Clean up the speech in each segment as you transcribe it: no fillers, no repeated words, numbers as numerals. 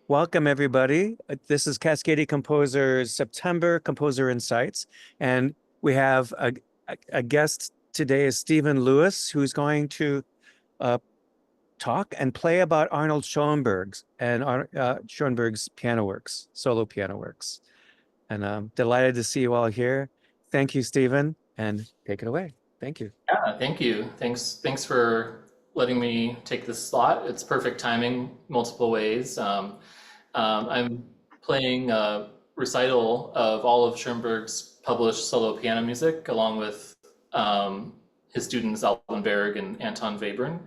Welcome, everybody. This is Cascade Composer's September Composer Insights. And we have a guest today is Stephen Lewis, who's going to uh, talk and play about Arnold Schoenberg's piano works, solo piano works. And I'm delighted to see you all here. Thank you, Stephen, and take it away. Thank you. Yeah, thank you. Thanks for letting me take this slot. It's perfect timing, multiple ways. I'm playing a recital of all of Schoenberg's published solo piano music, along with his students Alvin Berg and Anton Webern,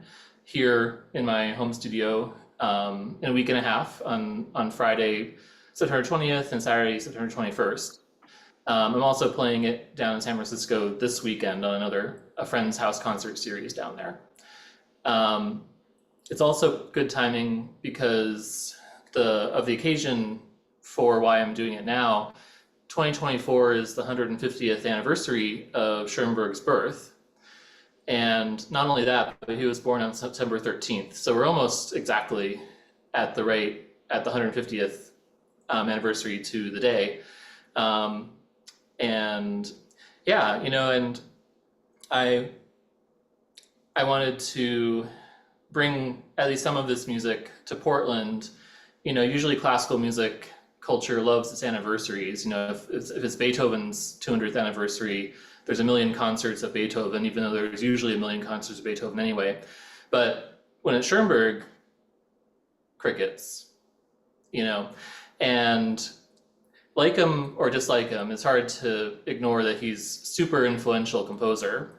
here in my home studio in a week and a half on Friday, September 20th and Saturday, September 21st. I'm also playing it down in San Francisco this weekend on a friend's house concert series down there. It's also good timing because of the occasion for why I'm doing it now. 2024 is the 150th anniversary of Schoenberg's birth. And not only that, but he was born on September 13th. So we're almost exactly at the 150th anniversary to the day. And yeah, and I wanted to bring at least some of this music to Portland. Usually classical music culture loves its anniversaries. If it's Beethoven's 200th anniversary, there's a million concerts of Beethoven, even though there's usually a million concerts of Beethoven anyway. But when it's Schoenberg, crickets, and like him or dislike him, it's hard to ignore that he's super influential composer.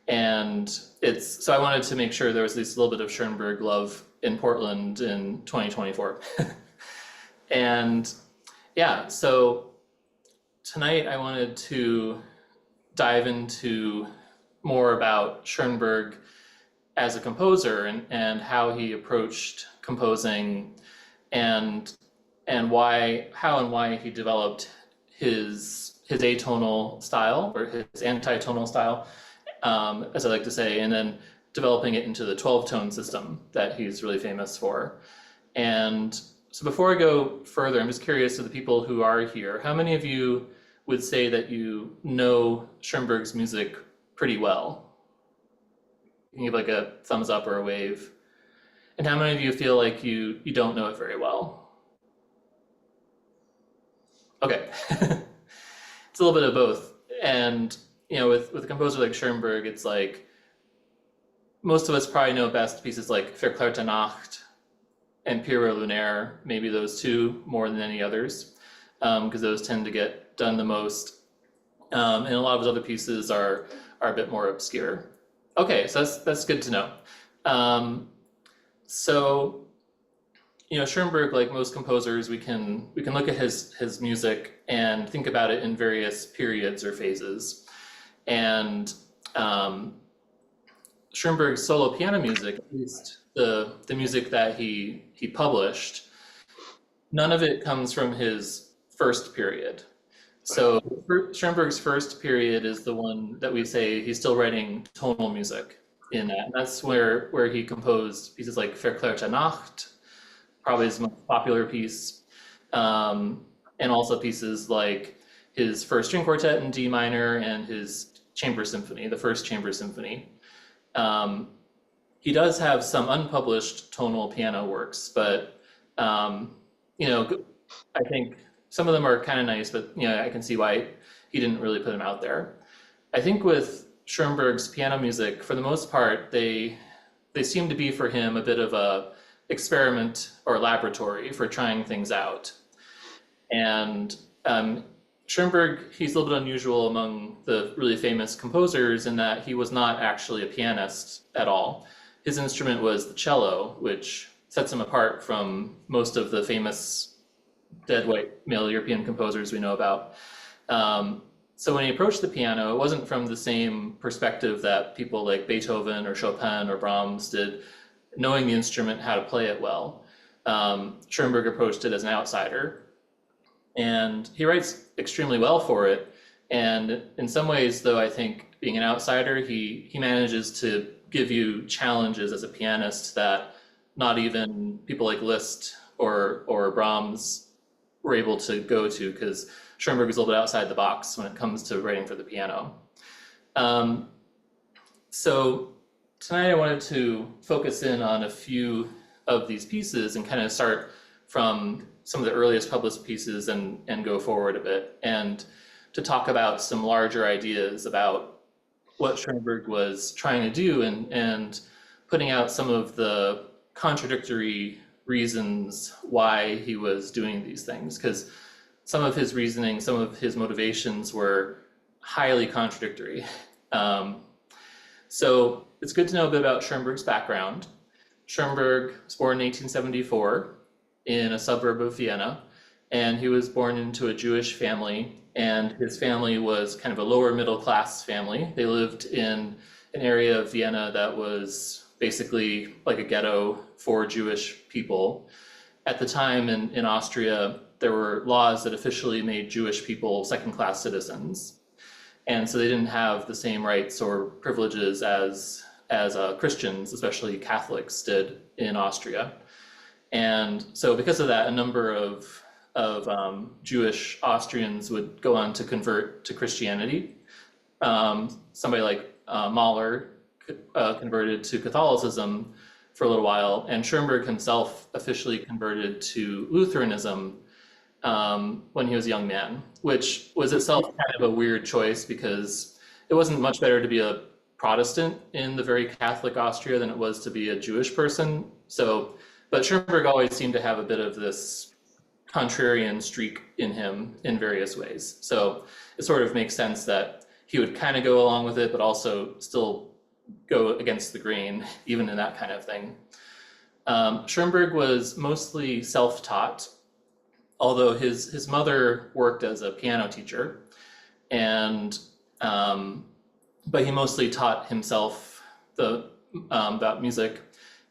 And so I wanted to make sure there was at least a little bit of Schoenberg love in Portland in 2024. And yeah, so tonight I wanted to dive into more about Schoenberg as a composer and how he approached composing and how and why he developed his atonal style or his antitonal style, as I like to say, and then developing it into the 12-tone system that he's really famous for. And so before I go further, I'm just curious to the people who are here, how many of you would say that you know Schoenberg's music pretty well? You can give like a thumbs up or a wave. And how many of you feel like you don't know it very well? Okay, it's a little bit of both. And with a composer like Schoenberg, it's like most of us probably know best pieces like Verklärte Nacht and Pura Lunaire, maybe those two more than any others, because those tend to get done the most. And a lot of his other pieces are a bit more obscure. Okay, so that's good to know. So Schoenberg, like most composers, we can look at his music and think about it in various periods or phases. And Schoenberg's solo piano music, at least the music that he published, none of it comes from his first period. So Schoenberg's first period is the one that we say he's still writing tonal music in that. And that's where he composed pieces like Verklärte Nacht, probably his most popular piece, and also pieces like his first string quartet in D minor and his chamber symphony, the first chamber symphony. He does have some unpublished tonal piano works, but I think some of them are kind of nice, but I can see why he didn't really put them out there. I think with Schoenberg's piano music, for the most part, they seem to be for him a bit of a experiment or laboratory for trying things out. And Schoenberg, he's a little bit unusual among the really famous composers in that he was not actually a pianist at all. His instrument was the cello, which sets him apart from most of the famous dead white male European composers we know about. So when he approached the piano, it wasn't from the same perspective that people like Beethoven or Chopin or Brahms did, knowing the instrument, how to play it well. Schoenberg approached it as an outsider, and he writes extremely well for it. And in some ways, though, I think being an outsider, he manages to give you challenges as a pianist that not even people like Liszt or Brahms were able to go to, because Schoenberg is a little bit outside the box when it comes to writing for the piano. So tonight I wanted to focus in on a few of these pieces and kind of start from some of the earliest published pieces and go forward a bit, and to talk about some larger ideas about what Schoenberg was trying to do, and putting out some of the contradictory reasons why he was doing these things, because some of his reasoning, some of his motivations were highly contradictory. So it's good to know a bit about Schoenberg's background. Schoenberg was born in 1874 in a suburb of Vienna, and he was born into a Jewish family, and his family was kind of a lower middle class family. They lived in an area of Vienna that was basically like a ghetto for Jewish people. At the time in Austria, there were laws that officially made Jewish people second-class citizens. And so they didn't have the same rights or privileges as Christians, especially Catholics, did in Austria. And so because of that, a number of Jewish Austrians would go on to convert to Christianity. Somebody like Mahler converted to Catholicism for a little while, and Schoenberg himself officially converted to Lutheranism when he was a young man, which was itself kind of a weird choice, because it wasn't much better to be a Protestant in the very Catholic Austria than it was to be a Jewish person. So, but Schoenberg always seemed to have a bit of this contrarian streak in him in various ways. So it sort of makes sense that he would kind of go along with it, but also still go against the grain, even in that kind of thing. Schoenberg was mostly self-taught, although his mother worked as a piano teacher, and but he mostly taught himself about music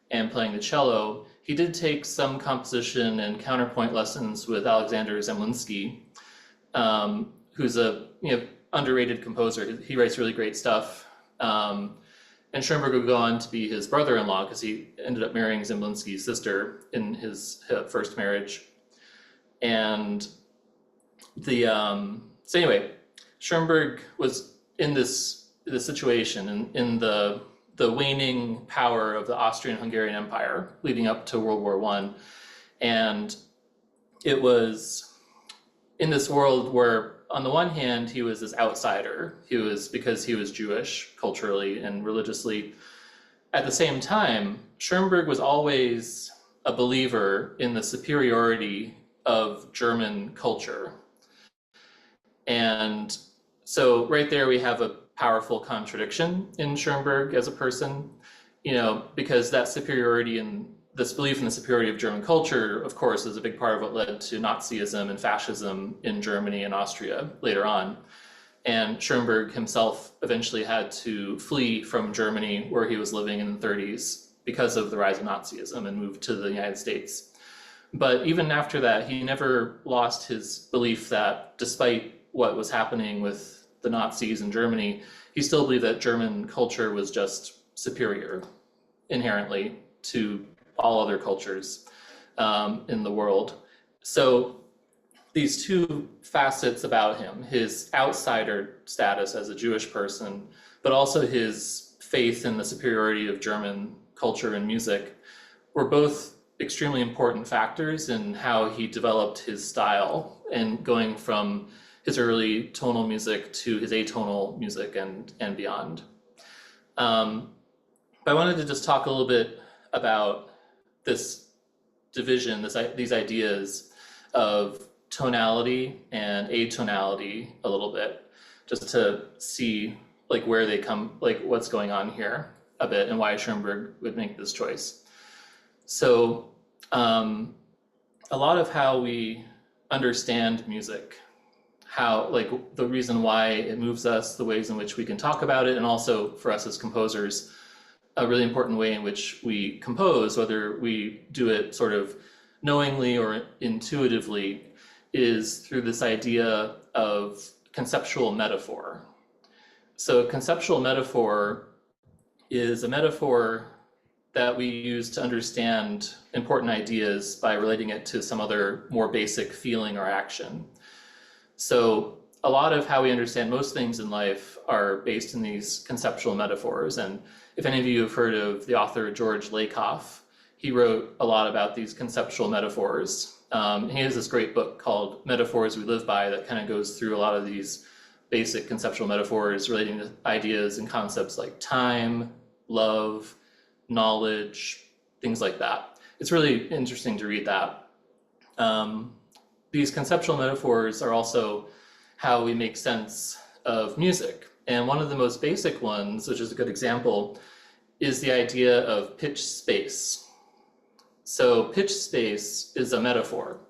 and playing the cello. He did take some composition and counterpoint lessons with Alexander Zemlinsky, who's a underrated composer. He writes really great stuff. And Schoenberg would go on to be his brother-in-law, because he ended up marrying Zemlinsky's sister in his first marriage. And so anyway, Schoenberg was in this situation, in the waning power of the Austrian-Hungarian Empire leading up to World War I. And it was in this world where, on the one hand, he was this outsider. Because he was Jewish culturally and religiously. At the same time, Schoenberg was always a believer in the superiority of German culture. And so right there we have a powerful contradiction in Schoenberg as a person, because that superiority and this belief in the superiority of German culture, of course, is a big part of what led to Nazism and fascism in Germany and Austria later on. And Schoenberg himself eventually had to flee from Germany, where he was living in the 30s, because of the rise of Nazism, and moved to the United States. But even after that, he never lost his belief that, despite what was happening with the Nazis in Germany, he still believed that German culture was just superior inherently to all other cultures in the world. So these two facets about him, his outsider status as a Jewish person, but also his faith in the superiority of German culture and music, were both extremely important factors in how he developed his style, and going from his early tonal music to his atonal music and beyond. But I wanted to just talk a little bit about this division, these ideas of tonality and atonality a little bit, just to see where they come, what's going on here a bit, and why Schoenberg would make this choice. So a lot of how we understand music, how the reason why it moves us, the ways in which we can talk about it, and also for us as composers, a really important way in which we compose, whether we do it sort of knowingly or intuitively, is through this idea of conceptual metaphor. So conceptual metaphor is a metaphor that we use to understand important ideas by relating it to some other more basic feeling or action. So a lot of how we understand most things in life are based in these conceptual metaphors. And if any of you have heard of the author George Lakoff, he wrote a lot about these conceptual metaphors. He has this great book called Metaphors We Live By that kind of goes through a lot of these basic conceptual metaphors relating to ideas and concepts like time, love, knowledge, things like that. It's really interesting to read that. These conceptual metaphors are also how we make sense of music. And one of the most basic ones, which is a good example, is the idea of pitch space. So pitch space is a metaphor.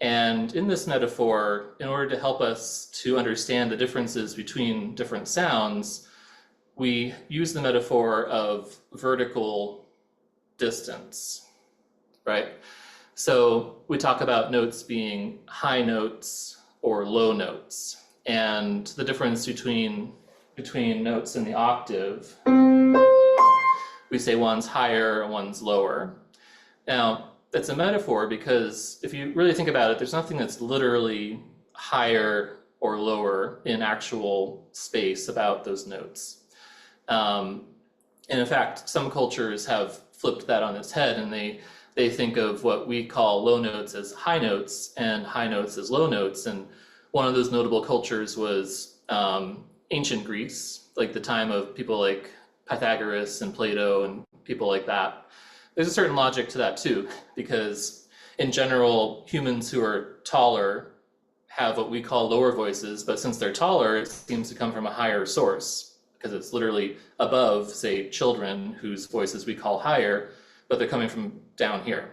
And in this metaphor, in order to help us to understand the differences between different sounds, we use the metaphor of vertical distance, right? So we talk about notes being high notes or low notes, and the difference between notes in the octave, we say one's higher and one's lower. Now, that's a metaphor because if you really think about it, there's nothing that's literally higher or lower in actual space about those notes. And in fact, some cultures have flipped that on its head, and they think of what we call low notes as high notes and high notes as low notes. And one of those notable cultures was ancient Greece, like the time of people like Pythagoras and Plato and people like that. There's a certain logic to that too, because in general, humans who are taller have what we call lower voices, but since they're taller, it seems to come from a higher source, because it's literally above, say, children whose voices we call higher, but they're coming from down here.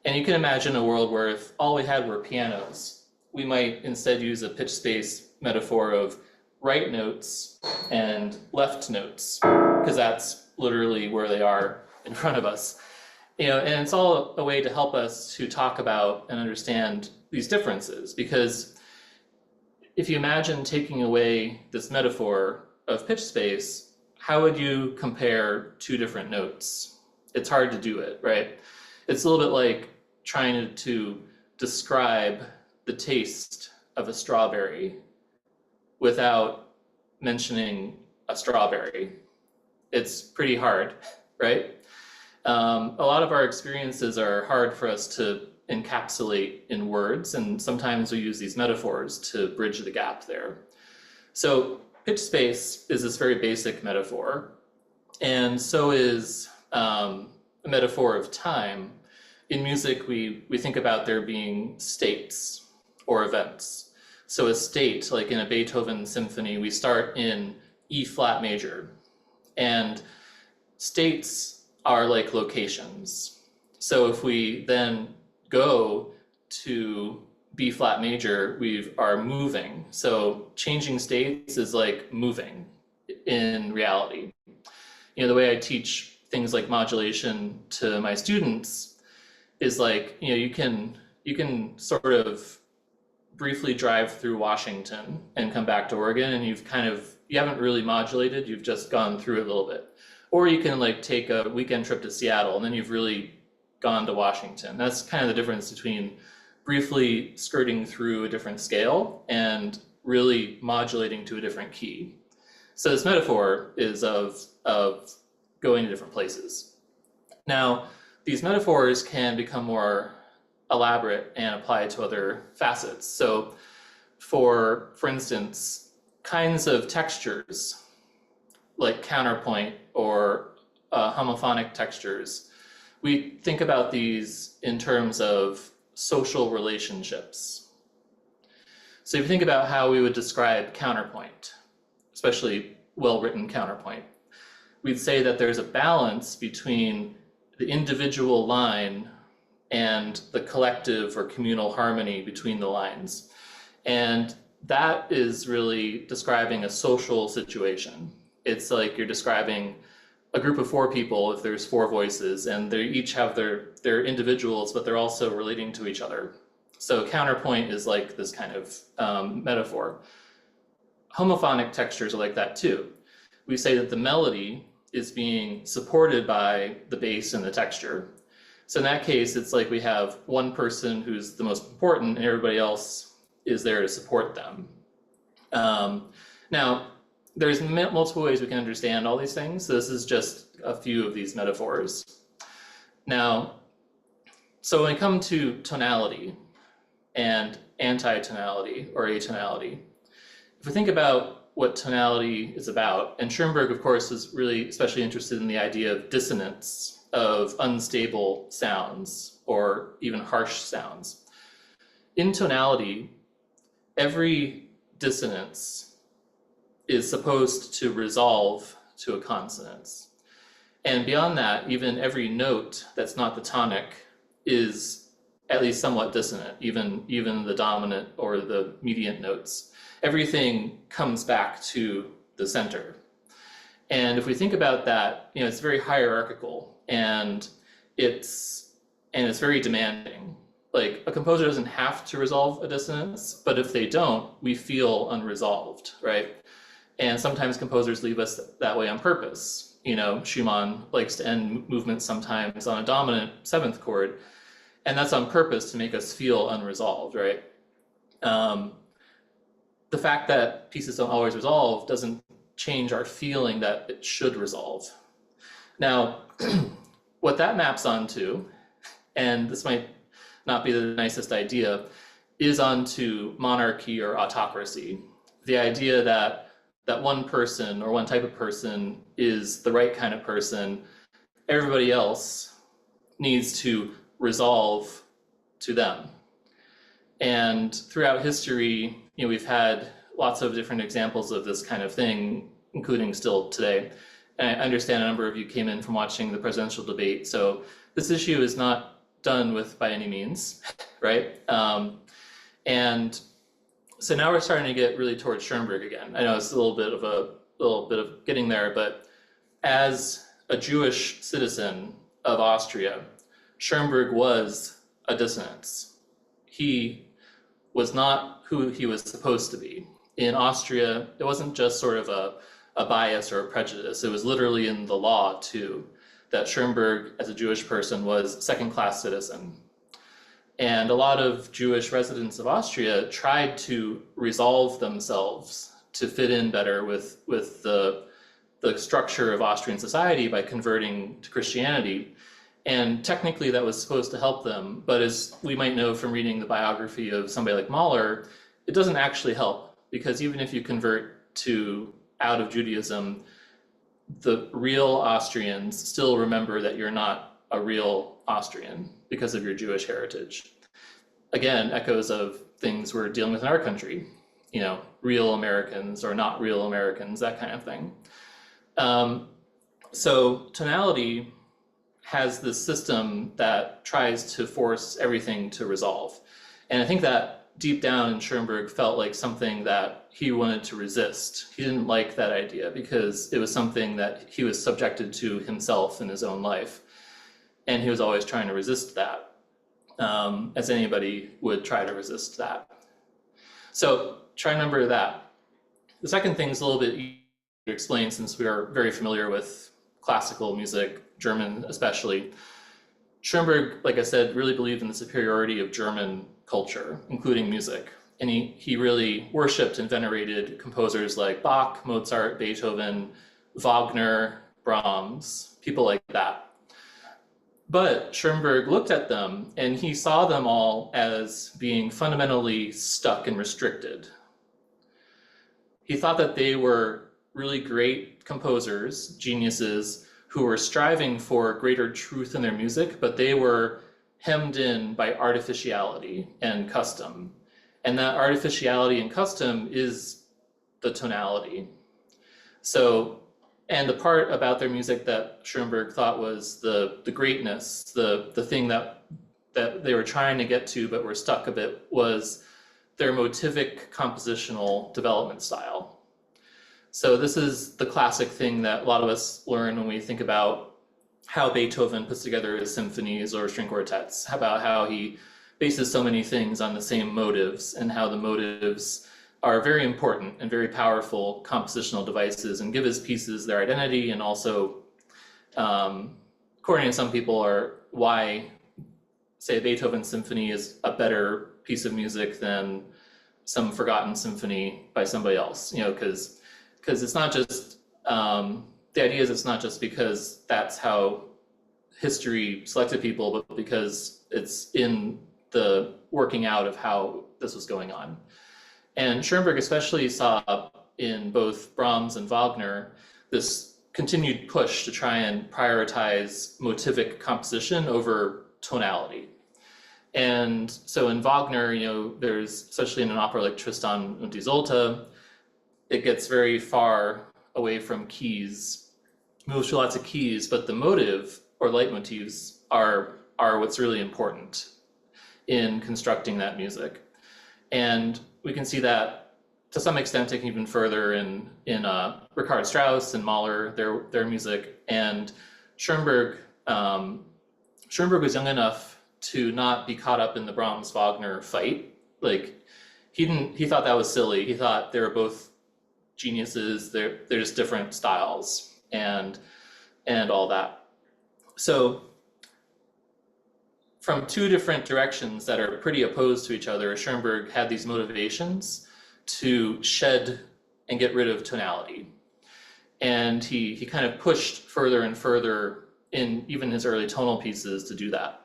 And you can imagine a world where if all we had were pianos, we might instead use a pitch space metaphor of right notes and left notes, because that's literally where they are in front of us. You know, and it's all a way to help us to talk about and understand these differences, because if you imagine taking away this metaphor of pitch space, how would you compare two different notes? It's hard to do it, right? It's a little bit like trying to describe the taste of a strawberry without mentioning a strawberry. It's pretty hard, right? A lot of our experiences are hard for us to encapsulate in words, and sometimes we use these metaphors to bridge the gap there. So pitch space is this very basic metaphor, and so is a metaphor of time. In music, we think about there being states or events. So a state, like in a Beethoven symphony, we start in E flat major, and states are like locations. So if we then go to B flat major, we are moving. So changing states is like moving in reality. You know, the way I teach things like modulation to my students is like, you know, you can sort of briefly drive through Washington and come back to Oregon, and you haven't really modulated, you've just gone through it a little bit. Or you can like take a weekend trip to Seattle and then you've really gone to Washington. That's kind of the difference between briefly skirting through a different scale and really modulating to a different key. So this metaphor is of going to different places. Now, these metaphors can become more elaborate and applied to other facets. So for instance, kinds of textures like counterpoint or homophonic textures, we think about these in terms of social relationships. So if you think about how we would describe counterpoint, especially well-written counterpoint, we'd say that there's a balance between the individual line and the collective or communal harmony between the lines. And that is really describing a social situation. It's like you're describing a group of four people if there's four voices, and they each have their individuals, but they're also relating to each other. So counterpoint is like this kind of metaphor. Homophonic textures are like that too. We say that the melody is being supported by the bass and the texture. So in that case, it's like we have one person who's the most important and everybody else is there to support them. Now, there's multiple ways we can understand all these things. So this is just a few of these metaphors. Now, so when we come to tonality and anti-tonality or atonality, if we think about what tonality is about, and Schoenberg, of course, is really especially interested in the idea of dissonance, of unstable sounds or even harsh sounds. In tonality, every dissonance is supposed to resolve to a consonance. And beyond that, even every note that's not the tonic is at least somewhat dissonant, even the dominant or the mediant notes. Everything comes back to the center. And if we think about that, it's very hierarchical and it's very demanding. Like a composer doesn't have to resolve a dissonance, but if they don't, we feel unresolved, right? And sometimes composers leave us that way on purpose. Schumann likes to end movements sometimes on a dominant seventh chord, and that's on purpose to make us feel unresolved, right? The fact that pieces don't always resolve doesn't change our feeling that it should resolve. Now, what that maps onto, and this might not be the nicest idea, is onto monarchy or autocracy. The idea that one person or one type of person is the right kind of person, everybody else needs to resolve to them. And throughout history, we've had lots of different examples of this kind of thing, including still today. And I understand a number of you came in from watching the presidential debate, so this issue is not done with by any means, right? And so now we're starting to get really towards Schoenberg again. I know it's a little bit of getting there, but as a Jewish citizen of Austria, Schoenberg was a dissonance. He was not who he was supposed to be. In Austria, it wasn't just sort of a bias or a prejudice. It was literally in the law too, that Schoenberg as a Jewish person was second-class citizen. And a lot of Jewish residents of Austria tried to resolve themselves to fit in better with the structure of Austrian society by converting to Christianity. And technically that was supposed to help them, but as we might know from reading the biography of somebody like Mahler, it doesn't actually help, because even if you convert out of Judaism, the real Austrians still remember that you're not a real Austrian because of your Jewish heritage. Again, echoes of things we're dealing with in our country, real Americans or not real Americans, that kind of thing. So tonality has this system that tries to force everything to resolve. And I think that deep down Schoenberg felt like something that he wanted to resist. He didn't like that idea because it was something that he was subjected to himself in his own life. And he was always trying to resist that, as anybody would try to resist that. So try and remember that. The second thing is a little bit easier to explain since we are very familiar with classical music, German especially. Schoenberg, like I said, really believed in the superiority of German culture, including music. And he really worshipped and venerated composers like Bach, Mozart, Beethoven, Wagner, Brahms, people like that. But Schoenberg looked at them and he saw them all as being fundamentally stuck and restricted. He thought that they were really great composers, geniuses, who were striving for greater truth in their music, but they were hemmed in by artificiality and custom. And that artificiality and custom is the tonality. So, and the part about their music that Schoenberg thought was the greatness, the thing that they were trying to get to but were stuck a bit, was their motivic compositional development style. So this is the classic thing that a lot of us learn when we think about how Beethoven puts together his symphonies or string quartets, about how he bases so many things on the same motives and how the motives are very important and very powerful compositional devices and give his pieces their identity and also according to some people, are why, say, Beethoven's symphony is a better piece of music than some forgotten symphony by somebody else, because it's not just, the idea is it's not just because that's how history selected people, but because it's in the working out of how this was going on. And Schoenberg especially saw in both Brahms and Wagner this continued push to try and prioritize motivic composition over tonality. And so in Wagner, there's, especially in an opera like Tristan und Isolde, it gets very far away from keys, moves to lots of keys, but the motive or leitmotifs are what's really important in constructing that music. And we can see that to some extent taken even further in Richard Strauss and Mahler, their music. And Schoenberg was young enough to not be caught up in the Brahms Wagner fight. Like he thought that was silly. He thought they were both geniuses. They're just different styles and all that. So from two different directions that are pretty opposed to each other, Schoenberg had these motivations to shed and get rid of tonality. And he kind of pushed further and further in even his early tonal pieces to do that.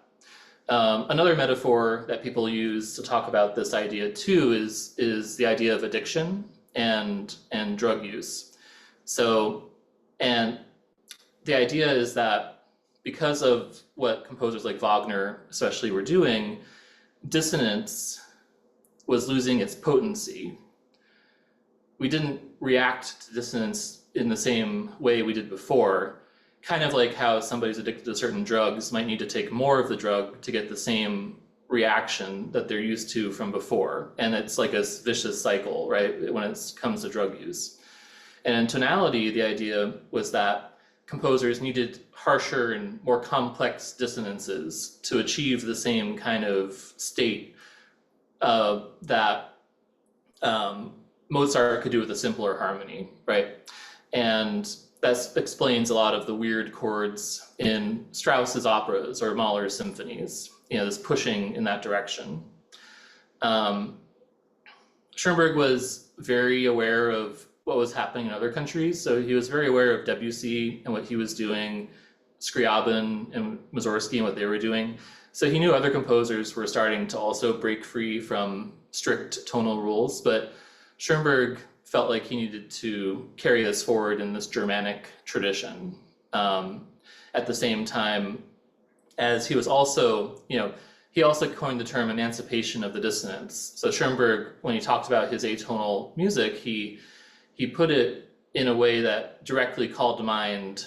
Another metaphor that people use to talk about this idea too is the idea of addiction and drug use. So, and the idea is that because of what composers like Wagner especially were doing, dissonance was losing its potency. We didn't react to dissonance in the same way we did before. Kind of like how somebody's addicted to certain drugs might need to take more of the drug to get the same reaction that they're used to from before. And it's like a vicious cycle, right, when it comes to drug use. And in tonality, the idea was that composers needed harsher and more complex dissonances to achieve the same kind of state that Mozart could do with a simpler harmony, right? And that explains a lot of the weird chords in Strauss's operas or Mahler's symphonies, this pushing in that direction. Schoenberg was very aware of what was happening in other countries. So he was very aware of Debussy and what he was doing, Scriabin and Mussorgsky and what they were doing. So he knew other composers were starting to also break free from strict tonal rules, but Schoenberg felt like he needed to carry this forward in this Germanic tradition. At the same time as he was also, he also coined the term emancipation of the dissonance. So Schoenberg, when he talked about his atonal music, he put it in a way that directly called to mind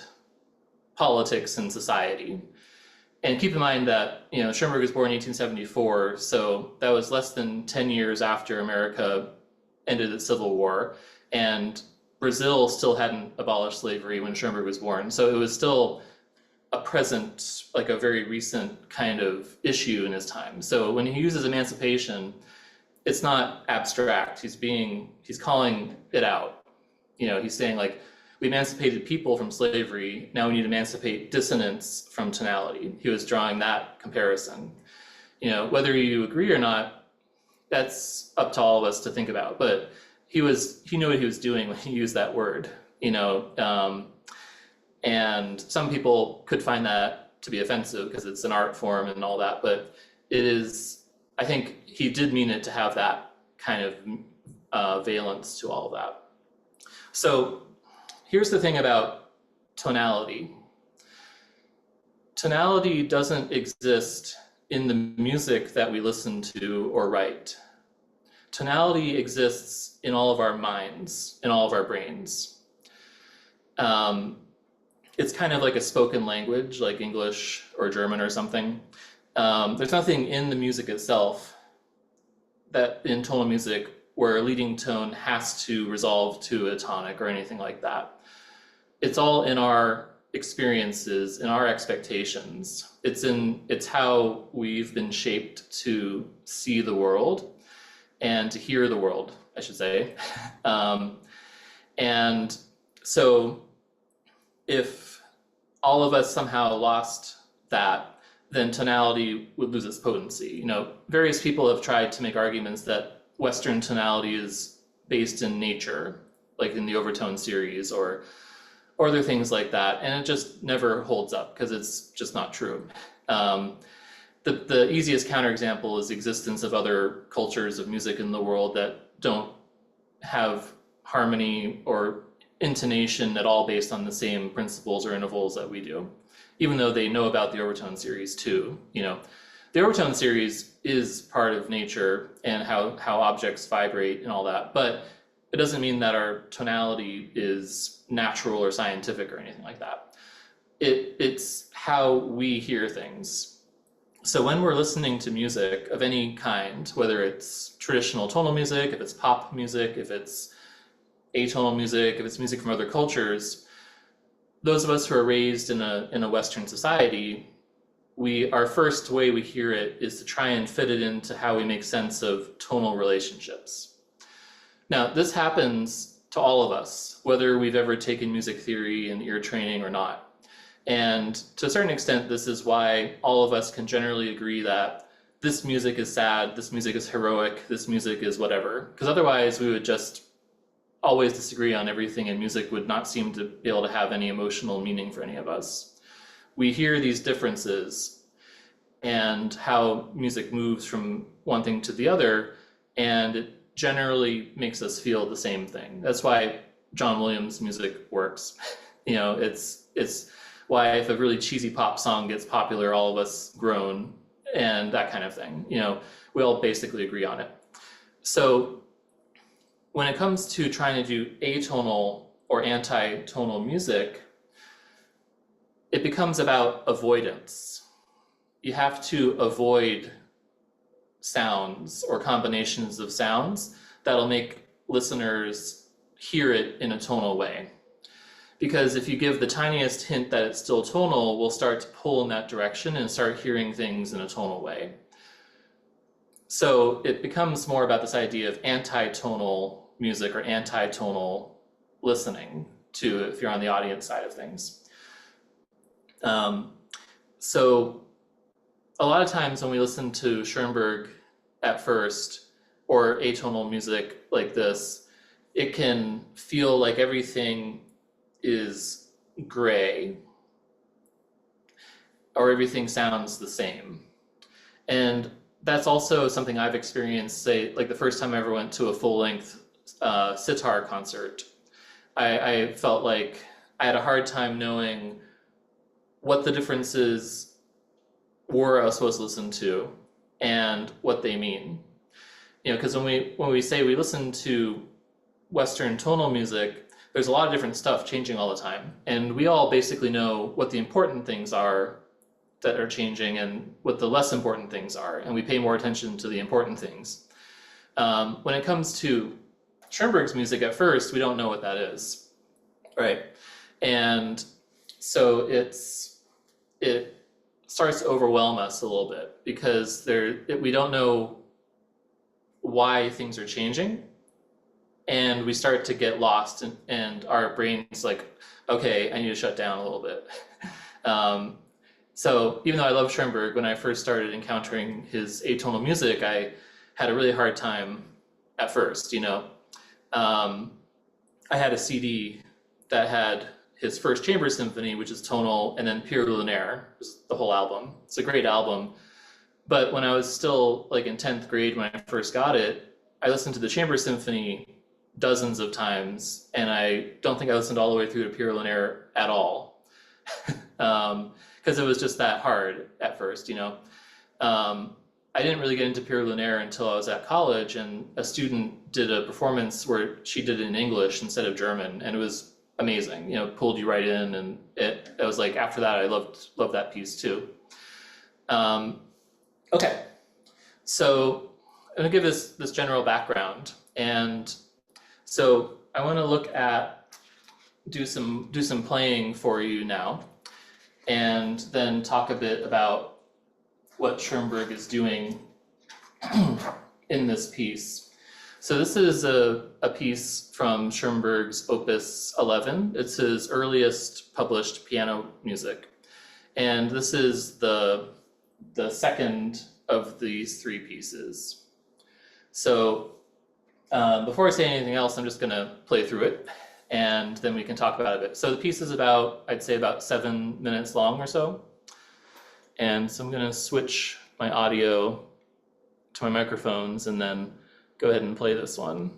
politics and society. And keep in mind that, Schoenberg was born in 1874, so that was less than 10 years after America ended its civil war, and Brazil still hadn't abolished slavery when Schoenberg was born. So it was still a present, like a very recent kind of issue in his time. So when he uses emancipation, it's not abstract. He's calling it out. He's saying like, we emancipated people from slavery, now we need to emancipate dissonance from tonality. He was drawing that comparison. Whether you agree or not, that's up to all of us to think about, but he knew what he was doing when he used that word, and some people could find that to be offensive because it's an art form and all that, but I think he did mean it to have that kind of valence to all of that. So here's the thing about tonality. Tonality doesn't exist in the music that we listen to or write. Tonality exists in all of our minds, in all of our brains. It's kind of like a spoken language, like English or German or something. There's nothing in the music itself that in tonal music where a leading tone has to resolve to a tonic or anything like that. It's all in our experiences, in our expectations. It's how we've been shaped to see the world and to hear the world, I should say. And so if all of us somehow lost that, then tonality would lose its potency. You know, various people have tried to make arguments that Western tonality is based in nature, like in the overtone series or other things like that, and it just never holds up because it's just not true. The easiest counterexample is the existence of other cultures of music in the world that don't have harmony or intonation at all based on the same principles or intervals that we do, even though they know about the overtone series too. You know, the overtone series is part of nature and how objects vibrate and all that, but it doesn't mean that our tonality is natural or scientific or anything like that. It's how we hear things. So when we're listening to music of any kind, whether it's traditional tonal music, if it's pop music, if it's atonal music, if it's music from other cultures, those of us who are raised in a Western society, our first way we hear it is to try and fit it into how we make sense of tonal relationships. Now, this happens to all of us, whether we've ever taken music theory and ear training or not. And to a certain extent, this is why all of us can generally agree that this music is sad, this music is heroic, this music is whatever. Because otherwise we would just always disagree on everything, and music would not seem to be able to have any emotional meaning for any of us. We hear these differences and how music moves from one thing to the other, and it generally makes us feel the same thing. That's why John Williams' music works. You know, it's why if a really cheesy pop song gets popular, all of us groan and that kind of thing. You know, we all basically agree on it. So when it comes to trying to do atonal or anti-tonal music, it becomes about avoidance. You have to avoid sounds or combinations of sounds that'll make listeners hear it in a tonal way. Because if you give the tiniest hint that it's still tonal, we'll start to pull in that direction and start hearing things in a tonal way. So it becomes more about this idea of anti-tonal music or anti-tonal listening to, if you're on the audience side of things. So a lot of times when we listen to Schoenberg at first, or atonal music like this, it can feel like everything is gray, or everything sounds the same. And that's also something I've experienced, say, like the first time I ever went to a full-length sitar concert. I felt like I had a hard time knowing what the differences were I was supposed to listen to and what they mean. You know, because when we say we listen to Western tonal music, there's a lot of different stuff changing all the time. And we all basically know what the important things are that are changing and what the less important things are. And we pay more attention to the important things. When it comes to Schoenberg's music, at first, we don't know what that is, right? And so it starts to overwhelm us a little bit because we don't know why things are changing, and we start to get lost, and our brain's like, okay, I need to shut down a little bit. So even though I love Schoenberg, when I first started encountering his atonal music, I had a really hard time at first, you know. I had a CD that had his first chamber symphony, which is tonal, and then Pure Lunaire, the whole album. It's a great album. But when I was still like in 10th grade, when I first got it, I listened to the chamber symphony dozens of times, and I don't think I listened all the way through to Pure Lunaire at all. Because it was just that hard at first, you know. I didn't really get into Pure Lunaire until I was at college, and a student did a performance where she did it in English instead of German, and it was amazing. You know, pulled you right in, and it was like, after that, I loved that piece too. Okay, so I'm gonna give this general background, and so I want to do some playing for you now, and then talk a bit about what Schoenberg is doing in this piece. So this is a piece from Schoenberg's Opus 11. It's his earliest published piano music. And this is the second of these three pieces. So before I say anything else, I'm just gonna play through it and then we can talk about it. So the piece is about, I'd say about 7 minutes long or so. And so I'm gonna switch my audio to my microphones and then go ahead and play this one.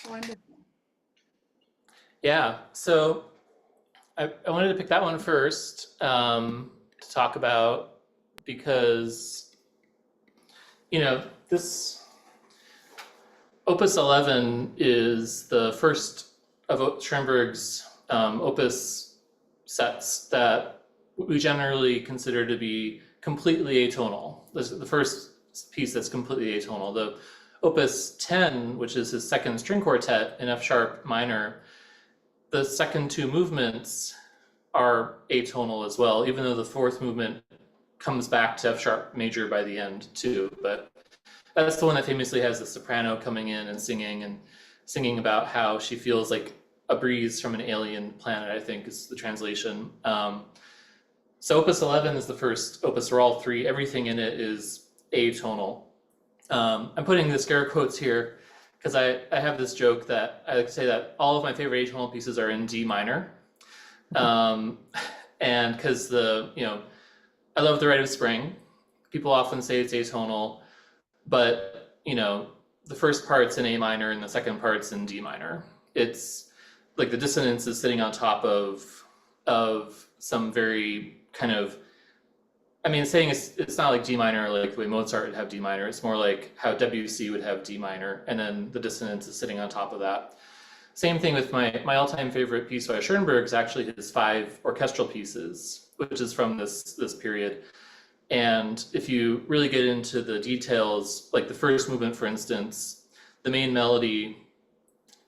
Wonderful. Yeah, so I wanted to pick that one first to talk about because, this Opus 11 is the first of Schoenberg's opus sets that we generally consider to be completely atonal. This is the first piece that's completely atonal. The Opus 10, which is his second string quartet in F sharp minor, the second two movements are atonal as well, even though the fourth movement comes back to F sharp major by the end too. But that's the one that famously has the soprano coming in and singing about how she feels like a breeze from an alien planet, I think is the translation. So Opus 11 is the first opus where all three, everything in it is atonal. I'm putting the scare quotes here because I have this joke that I like to say that all of my favorite atonal pieces are in D minor. And because I love The Rite of Spring. People often say it's atonal, but the first part's in A minor and the second part's in D minor. It's like the dissonance is sitting on top of some very kind of, saying it's not like D minor like the way Mozart would have D minor. It's more like how Debussy would have D minor, and then the dissonance is sitting on top of that. Same thing with my all-time favorite piece by Schoenberg is actually his 5 orchestral pieces, which is from this period. And if you really get into the details, like the first movement, for instance, the main melody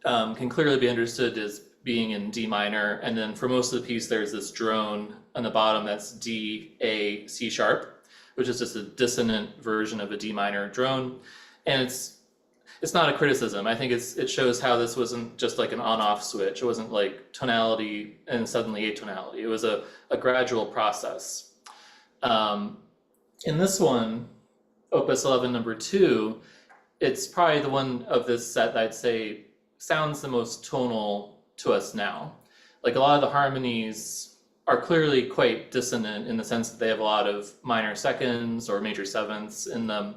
can clearly be understood as being in D minor. And then for most of the piece, there's this drone on the bottom that's D, A, C sharp, which is just a dissonant version of a D minor drone. And it's not a criticism. I think it shows how this wasn't just like an on-off switch. It wasn't like tonality and suddenly atonality. It was a gradual process. In this one, Opus 11 number 2, it's probably the one of this set that I'd say sounds the most tonal to us now. Like a lot of the harmonies are clearly quite dissonant in the sense that they have a lot of minor seconds or major sevenths in them.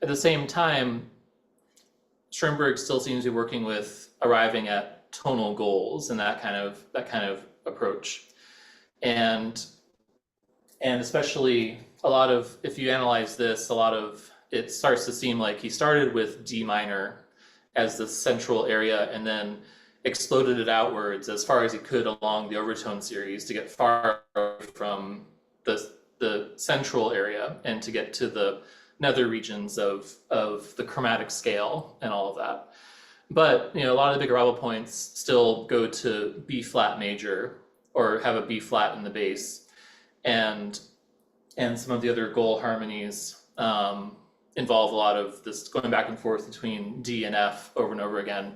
At the same time, Schoenberg still seems to be working with arriving at tonal goals and that kind of approach. And especially a lot of, if you analyze this, a lot of it starts to seem like he started with D minor as the central area, and then exploded it outwards as far as he could along the overtone series to get far from the central area and to get to the nether regions of the chromatic scale and all of that. But a lot of the big arable points still go to B flat major or have a B flat in the bass, and some of the other goal harmonies involve a lot of this going back and forth between D and F over and over again.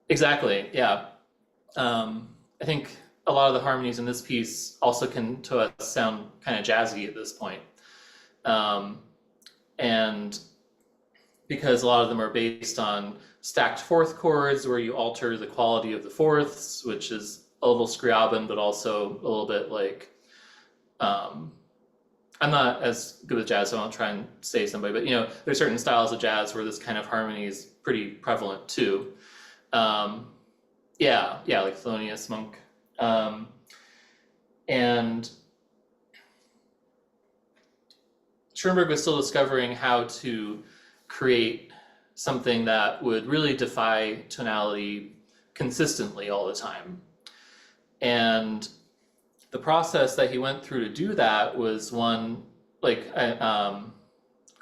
Exactly, yeah. I think a lot of the harmonies in this piece also can, to us, sound kind of jazzy at this point. And because a lot of them are based on stacked fourth chords where you alter the quality of the fourths, which is a little Scriabin, but also a little bit like, I'm not as good with jazz, so I won't try and say somebody, but there's certain styles of jazz where this kind of harmony is pretty prevalent too. Yeah, like Thelonious Monk. And Schoenberg was still discovering how to create something that would really defy tonality consistently all the time. And the process that he went through to do that was one, like, I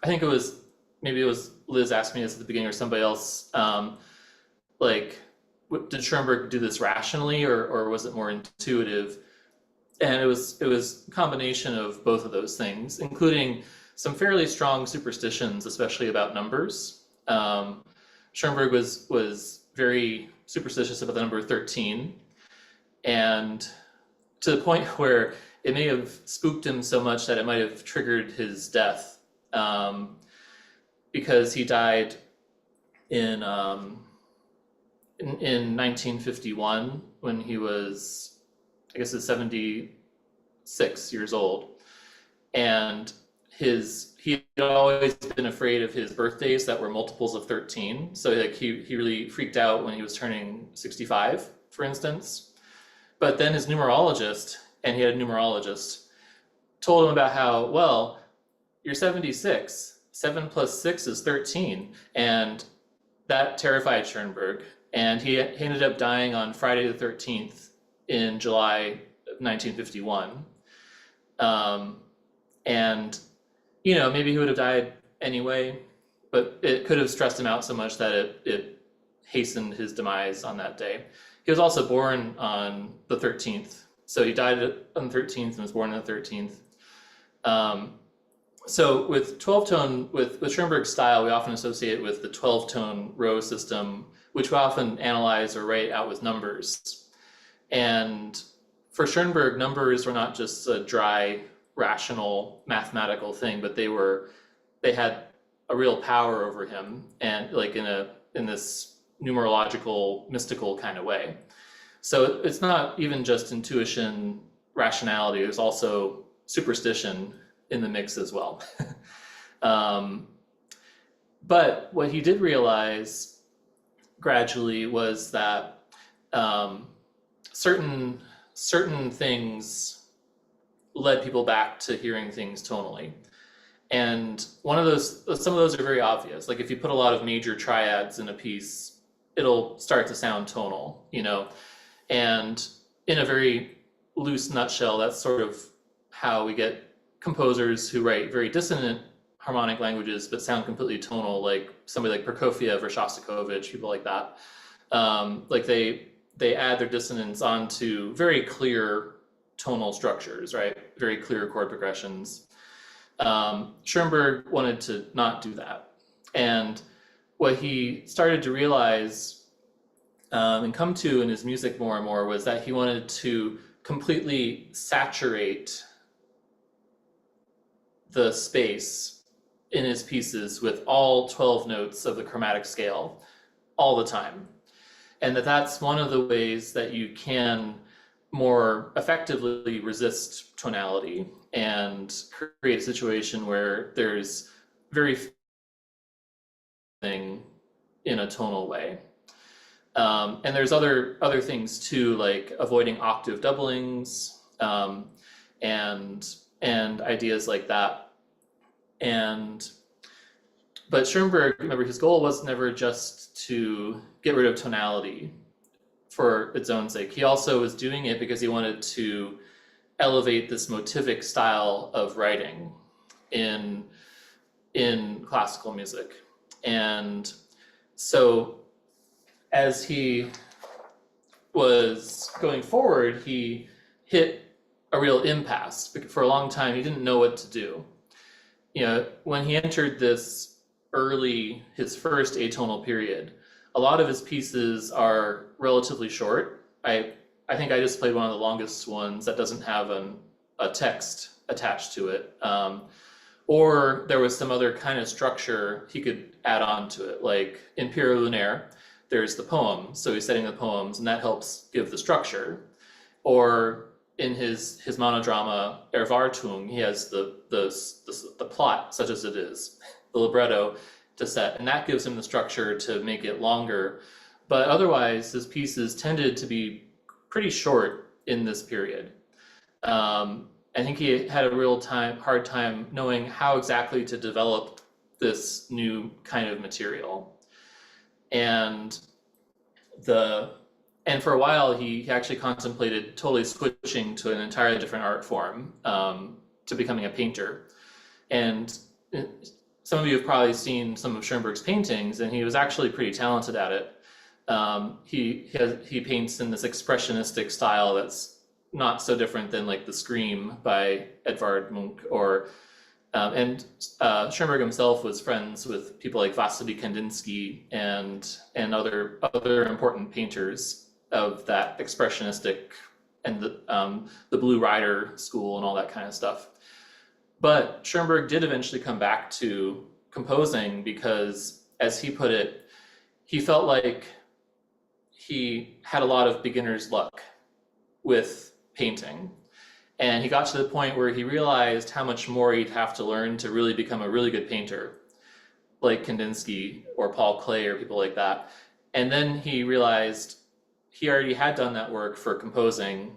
think it was, maybe it was Liz asked me this at the beginning or somebody else, like, did Schoenberg do this rationally or was it more intuitive? And it was a combination of both of those things, including some fairly strong superstitions, especially about numbers. Schoenberg was very superstitious about the number 13, and to the point where it may have spooked him so much that it might have triggered his death, because he died in 1951 when he was, I guess, 76 years old, and he had always been afraid of his birthdays that were multiples of 13. So like he really freaked out when he was turning 65, for instance. But then his numerologist, and he had a numerologist, told him about how, well, you're 76, 7 plus 6 is 13. And that terrified Schoenberg. And he ended up dying on Friday the 13th in July of 1951. And maybe he would have died anyway, but it could have stressed him out so much that it hastened his demise on that day. He was also born on the 13th. So he died on the 13th and was born on the 13th. So with 12-tone, with Schoenberg's style, we often associate it with the 12-tone row system, which we often analyze or write out with numbers. And for Schoenberg, numbers were not just a dry, rational, mathematical thing, but they had a real power over him, and like in this numerological, mystical kind of way. So it's not even just intuition, rationality, there's also superstition in the mix as well. But what he did realize gradually was that certain things led people back to hearing things tonally. And some of those are very obvious. Like if you put a lot of major triads in a piece, it'll start to sound tonal, And in a very loose nutshell, that's sort of how we get composers who write very dissonant harmonic languages but sound completely tonal, like somebody like Prokofiev or Shostakovich, people like that. Like they add their dissonance onto very clear tonal structures, right? Very clear chord progressions. Schoenberg wanted to not do that. And what he started to realize and come to in his music more and more was that he wanted to completely saturate the space in his pieces with all 12 notes of the chromatic scale all the time. And that's one of the ways that you can more effectively resist tonality and create a situation where there's very thing in a tonal way. And there's other things too, like avoiding octave doublings, and ideas like that. And But Schoenberg, remember, his goal was never just to get rid of tonality for its own sake. He also was doing it because he wanted to elevate this motivic style of writing in classical music. And so as he was going forward, he hit a real impasse. For a long time, he didn't know what to do. When he entered his first atonal period, a lot of his pieces are relatively short. I think I just played one of the longest ones that doesn't have a text attached to it. Or there was some other kind of structure he could add on to it. Like in Pierre Lunaire, there's the poem. So he's setting the poems, and that helps give the structure. Or in his monodrama Erwartung, he has the plot, such as it is, the libretto to set, and that gives him the structure to make it longer. But otherwise, his pieces tended to be pretty short in this period. I think he had a hard time knowing how exactly to develop this new kind of material. And for a while, he actually contemplated totally switching to an entirely different art form, to becoming a painter. And some of you have probably seen some of Schoenberg's paintings, and he was actually pretty talented at it. He paints in this expressionistic style that's not so different than like the Scream by Edvard Munch, and Schoenberg himself was friends with people like Vasily Kandinsky and other important painters of that expressionistic and the Blue Rider school and all that kind of stuff. But Schoenberg did eventually come back to composing because, as he put it, he felt like he had a lot of beginner's luck with painting. And he got to the point where he realized how much more he'd have to learn to really become a really good painter, like Kandinsky or Paul Klee or people like that. And then he realized he already had done that work for composing.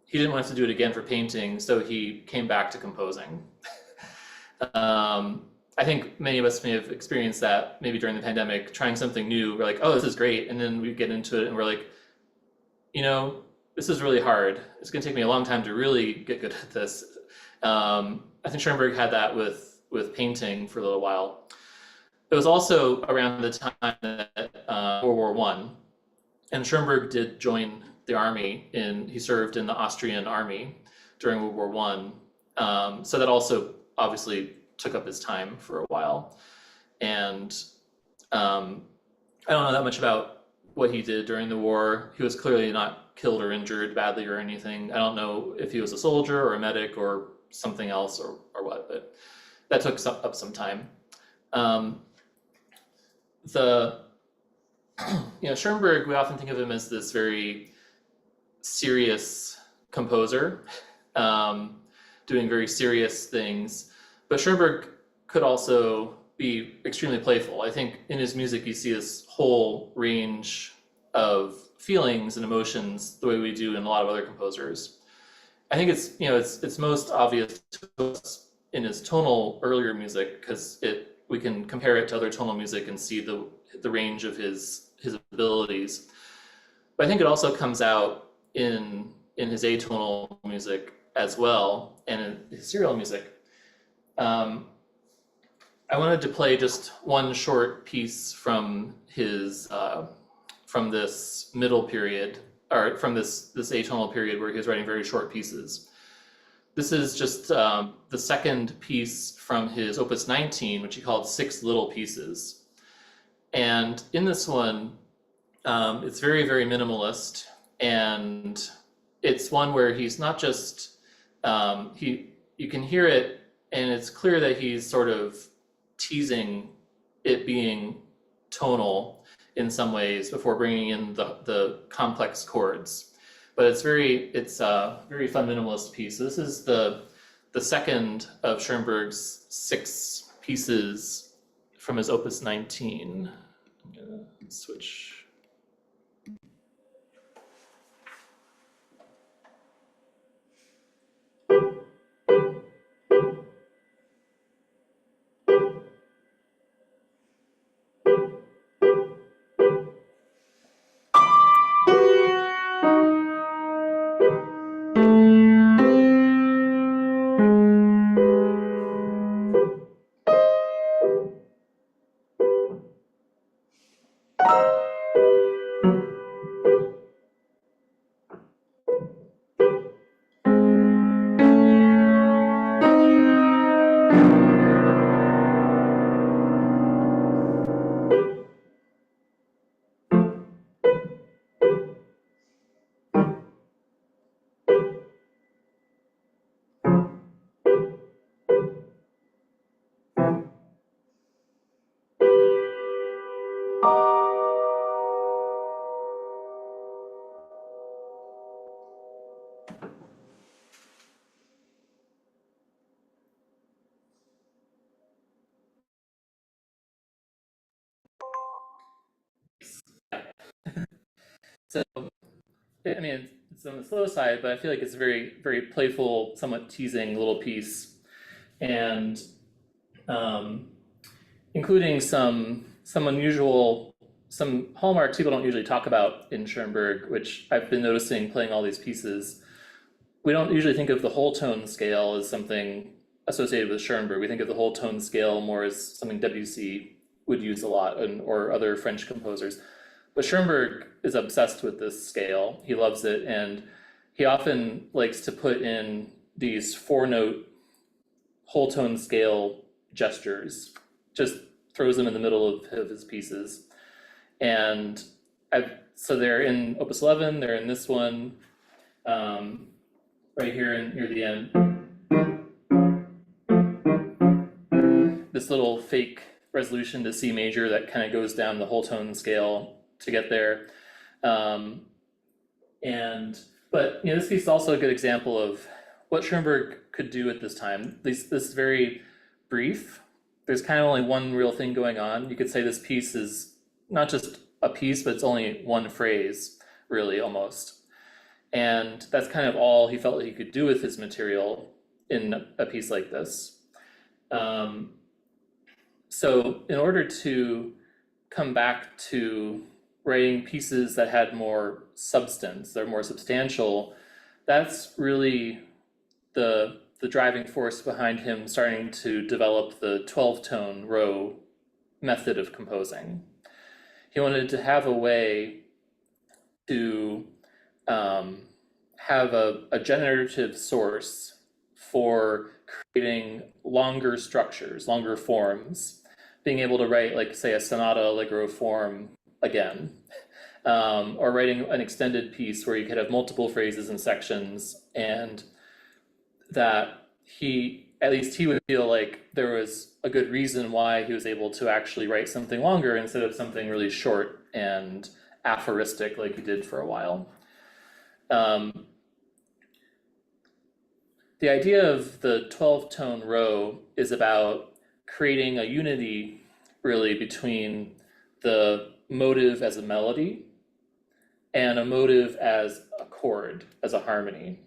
He didn't want to do it again for painting, so he came back to composing. I think many of us may have experienced that maybe during the pandemic, trying something new. We're like, oh, this is great. And then we get into it and we're like, this is really hard. It's going to take me a long time to really get good at this. I think Schoenberg had that with painting for a little while. It was also around the time that World War I, and Schoenberg did join the army. He served in the Austrian army during World War I. So that also obviously took up his time for a while. And I don't know that much about what he did during the war. He was clearly not killed or injured badly or anything. I don't know if he was a soldier or a medic or something else or what, but that took up some time. Schoenberg, we often think of him as this very serious composer, doing very serious things. But Schoenberg could also be extremely playful. I think in his music you see this whole range of feelings and emotions the way we do in a lot of other composers. I think it's most obvious to us in his tonal earlier music because we can compare it to other tonal music and see the range of his abilities. But I think it also comes out in his atonal music as well, and in his serial music. I wanted to play just one short piece from this middle period, or from this atonal period where he was writing very short pieces. This is just the second piece from his Opus 19, which he called 6 Little Pieces. And in this one, it's very, very minimalist, and it's one where he's not just, you can hear it, and it's clear that he's sort of teasing it being tonal in some ways before bringing in the complex chords. But it's a very fun minimalist piece. So this is the second of Schoenberg's 6 pieces from his Opus 19. I'm gonna switch. So, I mean, it's on the slow side, but I feel like it's a very, very playful, somewhat teasing little piece, and um, including some unusual, some hallmarks people don't usually talk about in Schoenberg, which I've been noticing playing all these pieces. We don't usually think of the whole tone scale as something associated with Schoenberg. We think of the whole tone scale more as something Debussy would use a lot, or other French composers. But Schoenberg is obsessed with this scale. He loves it, and he often likes to put in these 4-note whole tone scale gestures, just throws them in the middle of his pieces. And so they're in Opus 11, they're in this one, right here near the end. This little fake resolution to C major that kind of goes down the whole tone scale to get there. But this piece is also a good example of what Schoenberg could do at this time. This is very brief. There's kind of only one real thing going on. You could say this piece is not just a piece, but it's only one phrase, really, almost. And that's kind of all he felt like he could do with his material in a piece like this. So in order to come back to writing pieces that had more substance, they're more substantial, that's really the driving force behind him starting to develop the 12-tone row method of composing. He wanted to have a way to have a generative source for creating longer structures, longer forms, being able to write, like, say, a sonata allegro form again, or writing an extended piece where you could have multiple phrases and sections, and that at least he would feel like there was a good reason why he was able to actually write something longer instead of something really short and aphoristic like he did for a while. The idea of the 12-tone row is about creating a unity, really, between the motive as a melody and a motive as a chord, as a harmony.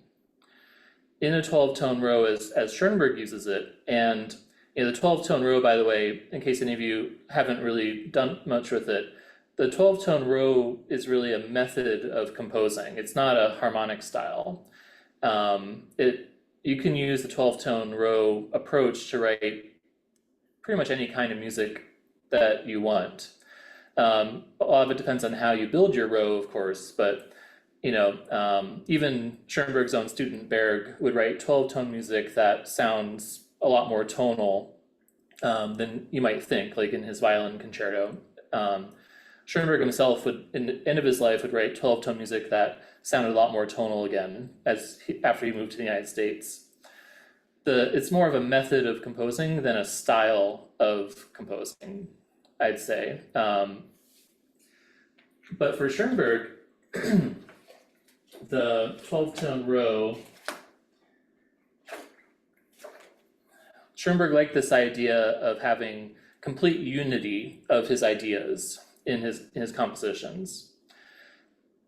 In a 12-tone row, as Schoenberg uses it, and the 12-tone row, by the way, in case any of you haven't really done much with it, the 12-tone row is really a method of composing. It's not a harmonic style. You can use the 12-tone row approach to write pretty much any kind of music that you want. A lot of it depends on how you build your row, of course, but even Schoenberg's own student Berg would write 12-tone music that sounds a lot more tonal than you might think, like in his violin concerto. Schoenberg himself would, in the end of his life, would write 12-tone music that sounded a lot more tonal again after he moved to the United States. It's more of a method of composing than a style of composing, I'd say. But for Schoenberg, the 12-tone row, Schoenberg liked this idea of having complete unity of his ideas in his compositions.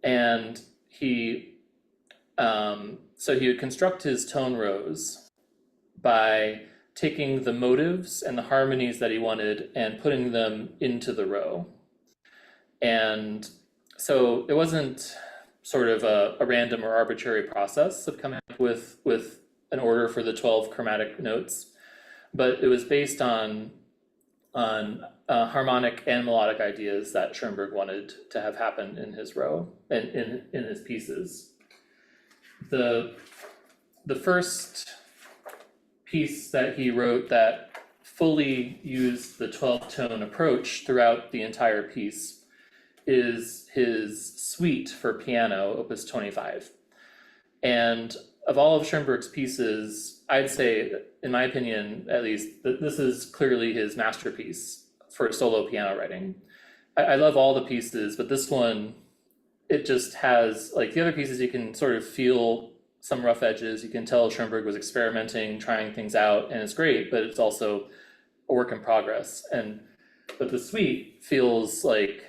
And so he would construct his tone rows by taking the motives and the harmonies that he wanted and putting them into the row. And so it wasn't sort of a random or arbitrary process of coming up with an order for the 12 chromatic notes, but it was based on harmonic and melodic ideas that Schoenberg wanted to have happen in his row and in his pieces. The first piece that he wrote that fully used the 12-tone approach throughout the entire piece is his suite for piano, Opus 25. And of all of Schoenberg's pieces, I'd say, in my opinion at least, that this is clearly his masterpiece for solo piano writing. I love all the pieces, but this one, it just has, like the other pieces, you can sort of feel some rough edges. You can tell Schoenberg was experimenting, trying things out, and it's great, but it's also a work in progress. But the suite feels like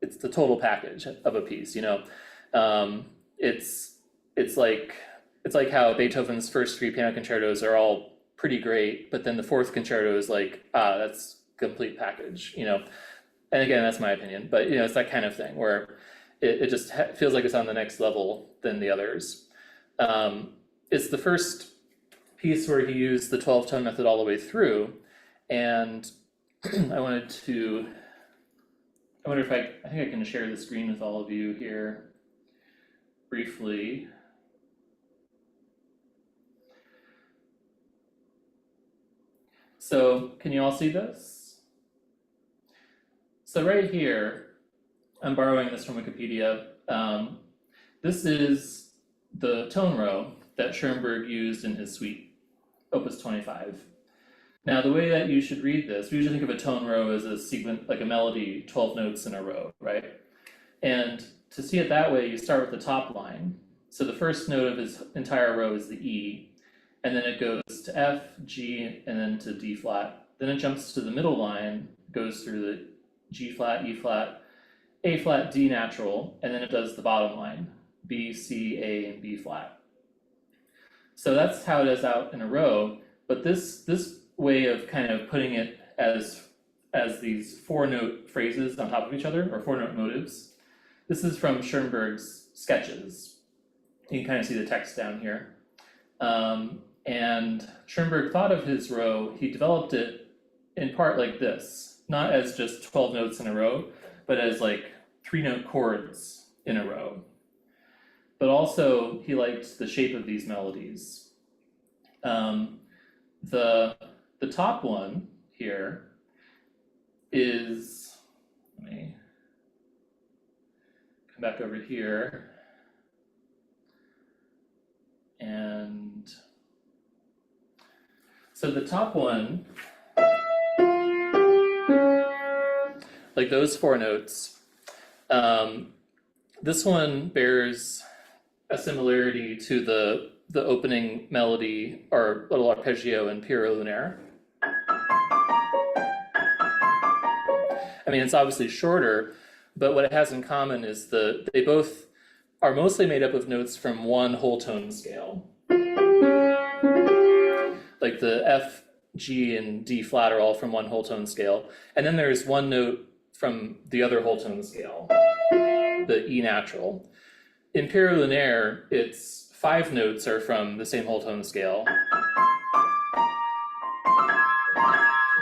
it's the total package of a piece, you know. It's it's like it's like how Beethoven's first three piano concertos are all pretty great, but then the fourth concerto is like, that's complete package, you know. And again, that's my opinion, but you know, it's that kind of thing where it just feels like it's on the next level than the others. It's the first piece where he used the 12-tone method all the way through, and I wanted to, I wonder if I think I can share the screen with all of you here briefly. So can you all see this? So right here, I'm borrowing this from Wikipedia. This is the tone row that Schoenberg used in his suite, Opus 25. Now, the way that you should read this, we usually think of a tone row as a sequence, like a melody, 12 notes in a row, right? And to see it that way, you start with the top line. So the first note of his entire row is the E, and then it goes to F, G, and then to D flat. Then it jumps to the middle line, goes through the G flat, E flat, A flat, D natural, and then it does the bottom line, B, C, A, and B flat. So that's how it is out in a row, but this way of kind of putting it as these 4-note phrases on top of each other, or 4-note motives, this is from Schoenberg's sketches. You can kind of see the text down here. And Schoenberg thought of his row, he developed it in part like this, not as just 12 notes in a row, but as like 3-note chords in a row. But also, he liked the shape of these melodies. The top one here is, let me come back over here, and so the top one, like those 4 notes, this one bears a similarity to the opening melody or little arpeggio in Pierrot Lunaire. I mean, it's obviously shorter, but what it has in common is they both are mostly made up of notes from one whole tone scale. Like the F, G, and D flat are all from one whole tone scale. And then there's one note from the other whole tone scale, the E natural. In Pierrot Lunaire, it's 5 notes are from the same whole tone scale.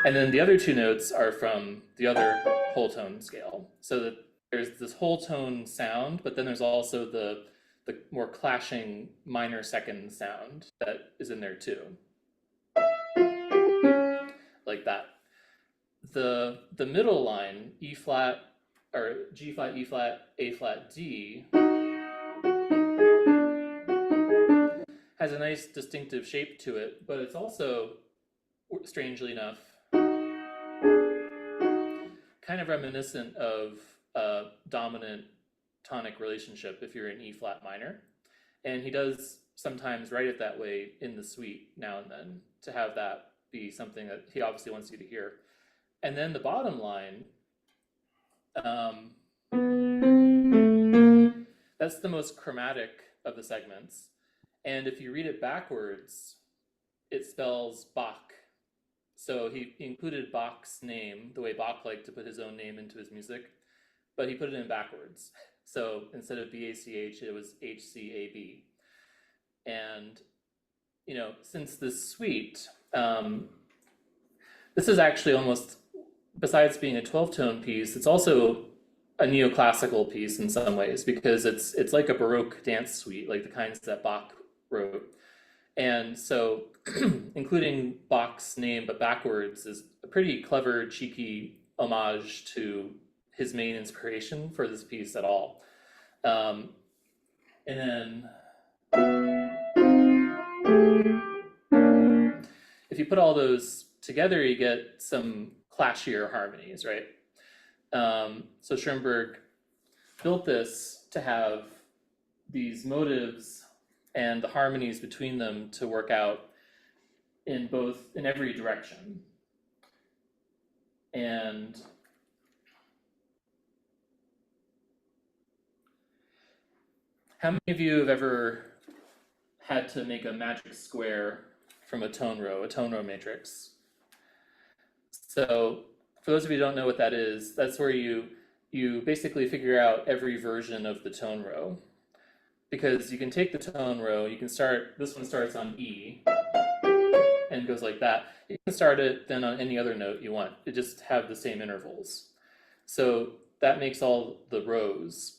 And then the other 2 notes are from the other whole tone scale. So that there's this whole tone sound, but then there's also the more clashing minor second sound that is in there too. Like that. The middle line, E flat, or G flat, E flat, A flat, D, has a nice distinctive shape to it, but it's also, strangely enough, kind of reminiscent of a dominant tonic relationship if you're in E flat minor. And he does sometimes write it that way in the suite now and then to have that be something that he obviously wants you to hear. And then the bottom line, that's the most chromatic of the segments. And if you read it backwards, it spells Bach. So he included Bach's name, the way Bach liked to put his own name into his music, but he put it in backwards. So instead of B-A-C-H, it was H-C-A-B. And, you know, since this suite, this is actually almost, besides being a 12-tone piece, it's also a neoclassical piece in some ways, because it's like a Baroque dance suite, like the kinds that Bach wrote. And so including Bach's name but backwards is a pretty clever, cheeky homage to his main inspiration for this piece at all. And then if you put all those together, you get some clashier harmonies, right? So Schoenberg built this to have these motives and the harmonies between them to work out in every direction. And How many of you have ever had to make a magic square from a tone row matrix? So for those of you who don't know what that is, that's where you basically figure out every version of the tone row. Because you can take the tone row, you can start, this one starts on E and goes like that. You can start it then on any other note you want. It just have the same intervals. So that makes all the rows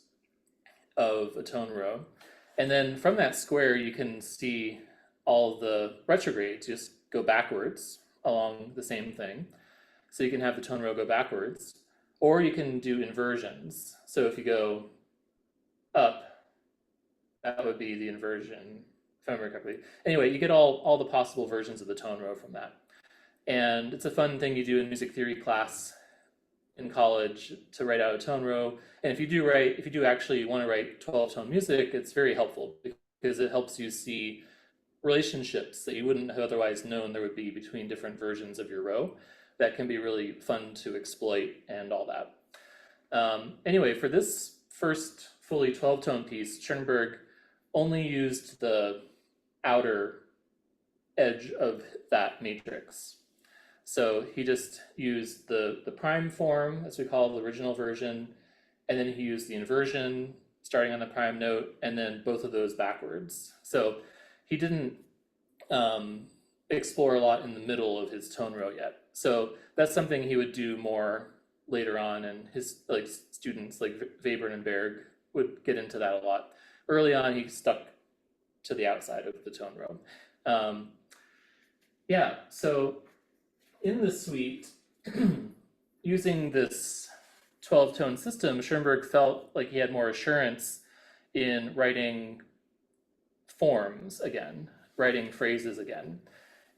of a tone row. And then from that square, you can see all the retrogrades just go backwards along the same thing. So you can have the tone row go backwards, or you can do inversions. So if you go up, that would be the inversion, if I remember correctly. Anyway, you get all the possible versions of the tone row from that. And it's a fun thing you do in music theory class in college to write out a tone row. And if you do actually want to write 12-tone music, it's very helpful because it helps you see relationships that you wouldn't have otherwise known there would be between different versions of your row. That can be really fun to exploit and all that. Anyway, for this first fully 12-tone piece, Schoenberg only used the outer edge of that matrix. So he just used the prime form, as we call the original version, and then he used the inversion starting on the prime note, and then both of those backwards. So he didn't explore a lot in the middle of his tone row yet. So that's something he would do more later on, and his students like Webern and Berg would get into that a lot. Early on, he stuck to the outside of the tone row. Yeah, so in the suite, using this 12-tone system, Schoenberg felt like he had more assurance in writing forms again, writing phrases again.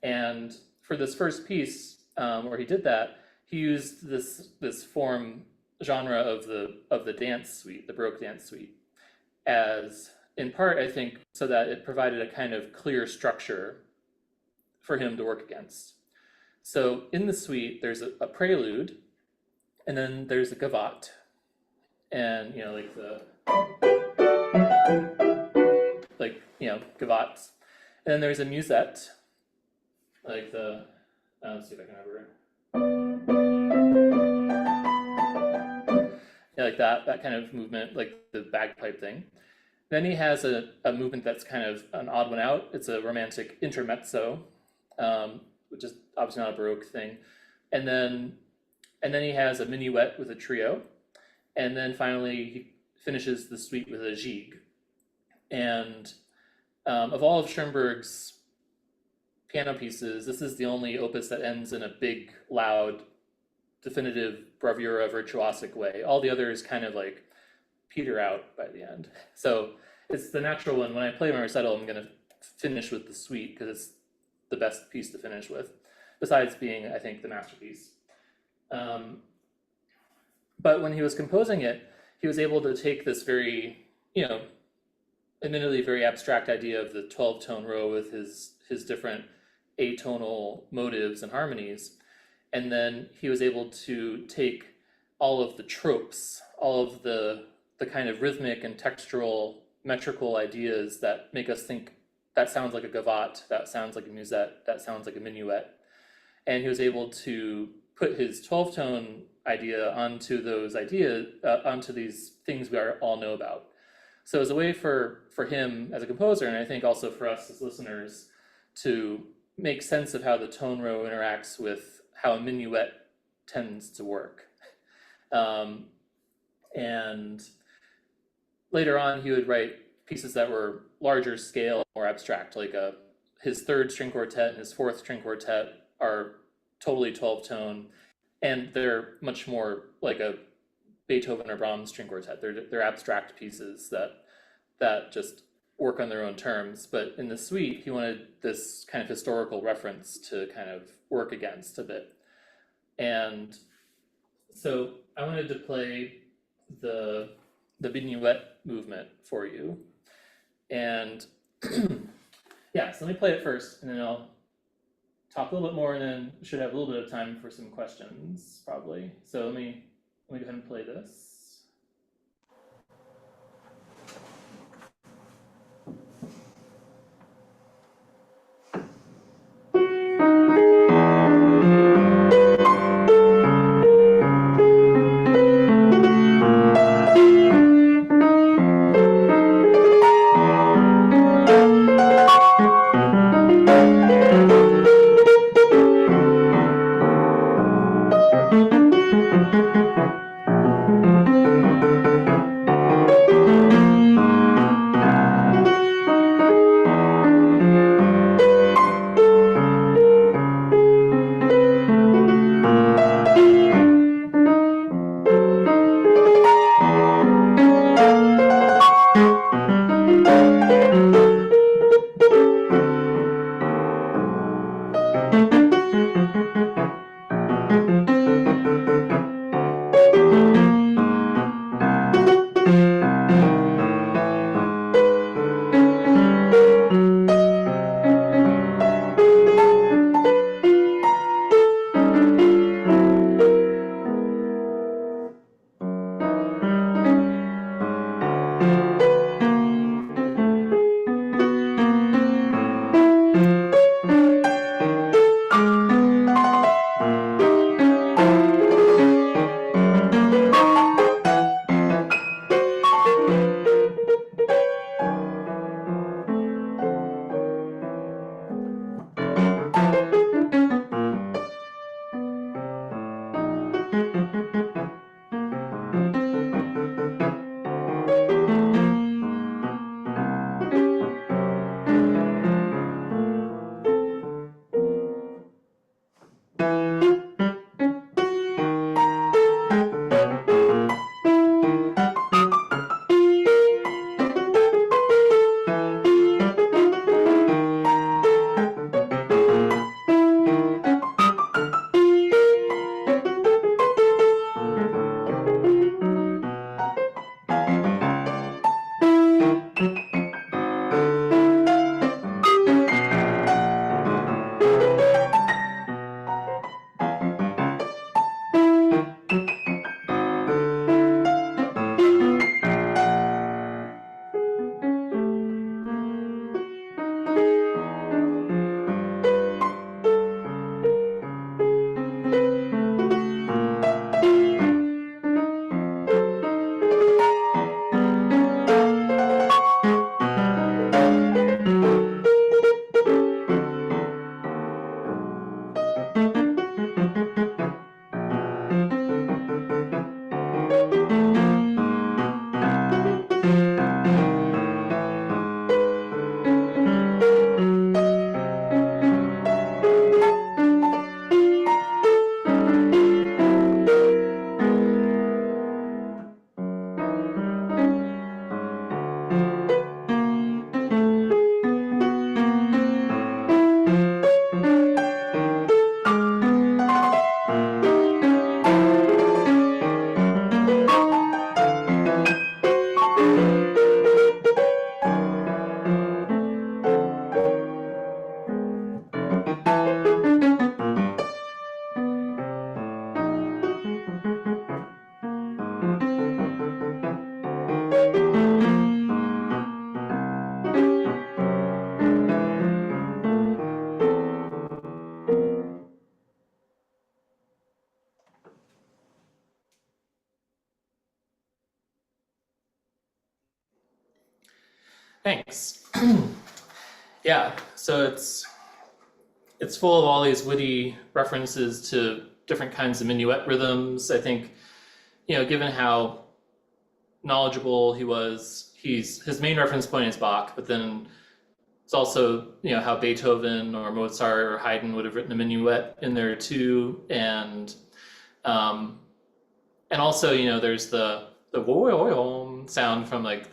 And for this first piece, where he did that, he used this form genre of the dance suite, the Baroque dance suite, as in part, I think, so that it provided a kind of clear structure for him to work against. So in the suite, there's a prelude, and then there's a gavotte, and gavottes, and then there's a musette, like the let's see if I can remember. Yeah, like that kind of movement, like the bagpipe thing. Then he has a movement that's kind of an odd one out. It's a romantic intermezzo, which is obviously not a Baroque thing. And then he has a minuet with a trio. And then finally he finishes the suite with a gigue. And of all of Schoenberg's piano pieces, this is the only opus that ends in a big, loud, definitive bravura virtuosic way. All the others kind of like peter out by the end. So it's the natural one. When I play my recital, I'm going to finish with the suite because it's the best piece to finish with, besides being, I think, the masterpiece. But when he was composing it, he was able to take this very, admittedly very abstract idea of the 12-tone row with his different atonal motives and harmonies, and then he was able to take all of the tropes, all of the kind of rhythmic and textural metrical ideas that make us think that sounds like a gavotte, that sounds like a musette, that sounds like a minuet, and he was able to put his 12-tone idea onto those ideas, onto these things we all know about. So as a way for him as a composer, and I think also for us as listeners, to make sense of how the tone row interacts with how a minuet tends to work. And later on, he would write pieces that were larger scale, more abstract, like his third string quartet and his fourth string quartet are totally 12-tone, and they're much more like a Beethoven or Brahms string quartet. They're abstract pieces that just work on their own terms. But in the suite, he wanted this kind of historical reference to kind of work against a bit. And so I wanted to play the minuet movement for you. And yeah, so let me play it first, and then I'll talk a little bit more, and then we should have a little bit of time for some questions, probably. So let me go ahead and play this. Thanks. Yeah, so it's full of all these witty references to different kinds of minuet rhythms. I think, given how knowledgeable he was, his main reference point is Bach, but then it's also, how Beethoven or Mozart or Haydn would have written a minuet in there too, and also, there's the sound from like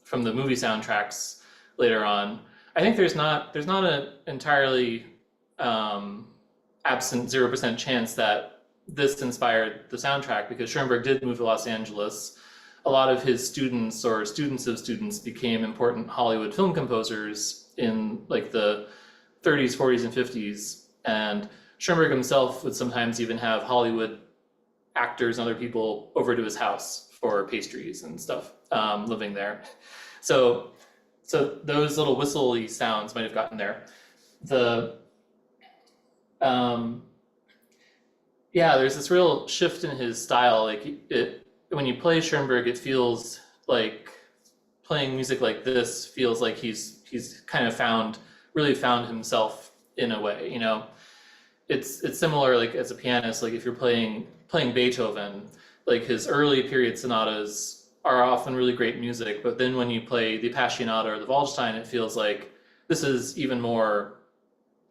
from the movie soundtracks later on. I think there's not an entirely absent 0% chance that this inspired the soundtrack, because Schoenberg did move to Los Angeles. A lot of his students or students of students became important Hollywood film composers in like the 30s, 40s, and 50s. And Schoenberg himself would sometimes even have Hollywood actors and other people over to his house for pastries and stuff, living there. So those little whistly sounds might have gotten there. There's this real shift in his style. Like when you play Schoenberg, it feels like playing music like this feels like he's kind of really found himself in a way. It's similar, like as a pianist, like if you're playing Beethoven, like his early period sonatas are often really great music, but then when you play the Appassionata or the Waldstein, it feels like this is even more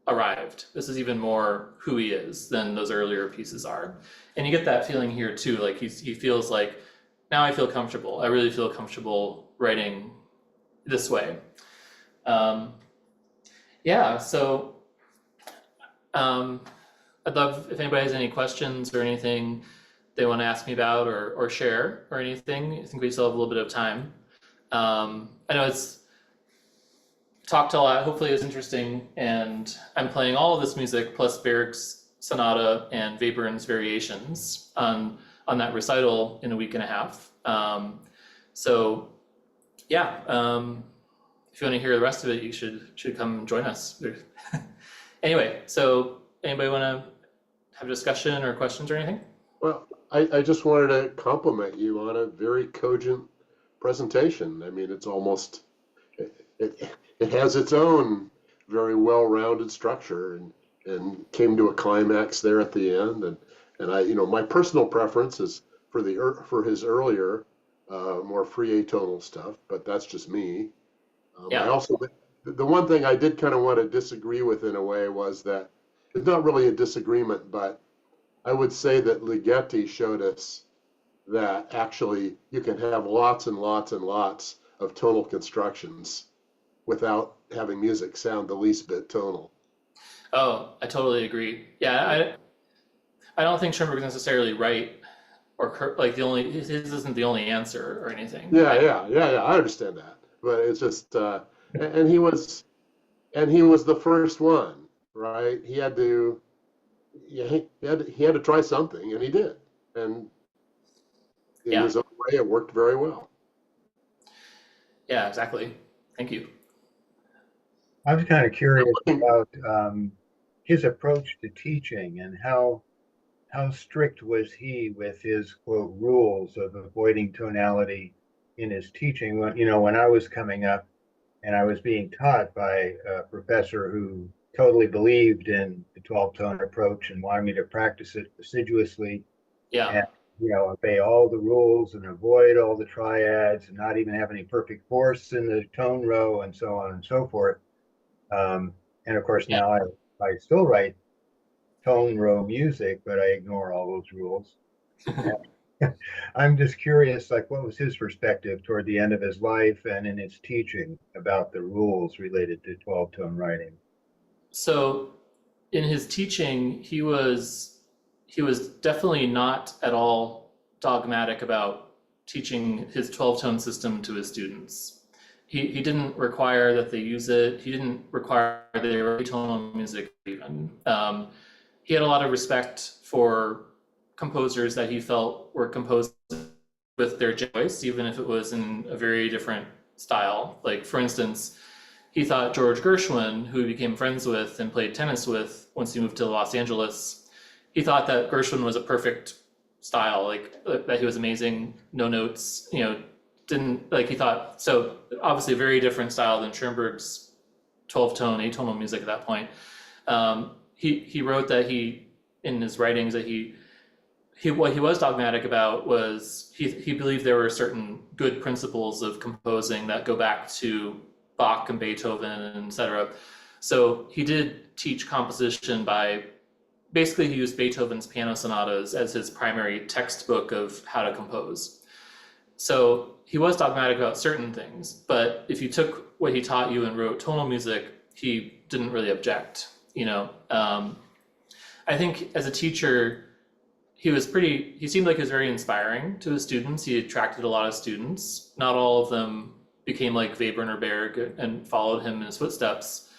arrived. This is even more who he is than those earlier pieces are. And you get that feeling here too, like he feels like, now I feel comfortable. I really feel comfortable writing this way. I'd love if anybody has any questions or anything they want to ask me about or share or anything. I think we still have a little bit of time. I know it's talked a lot. Hopefully it's interesting. And I'm playing all of this music plus Berg's sonata and Webern's variations on that recital in a week and a half. If you want to hear the rest of it, you should come join us. Anyway, so anybody want to have a discussion or questions or anything? Well, I just wanted to compliment you on a very cogent presentation. I mean, it's almost, it has its own very well-rounded structure and came to a climax there at the end. And my personal preference is for his earlier, more free atonal stuff, but that's just me. I also, the one thing I did kind of want to disagree with in a way was that it's not really a disagreement, but I would say that Ligeti showed us that actually you can have lots and lots and lots of tonal constructions without having music sound the least bit tonal. Oh, I totally agree. Yeah, I don't think Schoenberg is necessarily right or like his isn't the only answer or anything. Yeah, I understand that, but it's just and he was the first one, right? He had to try something, and he did, and in his own way, it worked very well. Yeah, exactly. Thank you. I was kind of curious about his approach to teaching and how strict was he with his quote rules of avoiding tonality in his teaching. When I was coming up and I was being taught by a professor who totally believed in the 12-tone approach and wanted me to practice it assiduously. Yeah. And, obey all the rules and avoid all the triads and not even have any perfect fourths in the tone row and so on and so forth. And of course, now I still write tone row music, but I ignore all those rules. I'm just curious, like, what was his perspective toward the end of his life and in his teaching about the rules related to 12-tone writing? So in his teaching, he was definitely not at all dogmatic about teaching his 12-tone system to his students. He didn't require that they use it. He didn't require that they write tonal music even. He had a lot of respect for composers that he felt were composed with their voice, even if it was in a very different style. Like, for instance, he thought George Gershwin, who he became friends with and played tennis with once he moved to Los Angeles, he thought that Gershwin was a perfect style, like that he was amazing, no notes, didn't like, he thought, so obviously a very different style than Schoenberg's 12-tone, atonal music at that point. He wrote that in his writings that what he was dogmatic about was he believed there were certain good principles of composing that go back to Bach and Beethoven and etc. So he did teach composition by basically he used Beethoven's piano sonatas as his primary textbook of how to compose. So he was dogmatic about certain things, but if you took what he taught you and wrote tonal music, he didn't really object, you know. I think as a teacher, he seemed like he was very inspiring to his students. He attracted a lot of students. Not all of them became like Webern or Berg and followed him in his footsteps.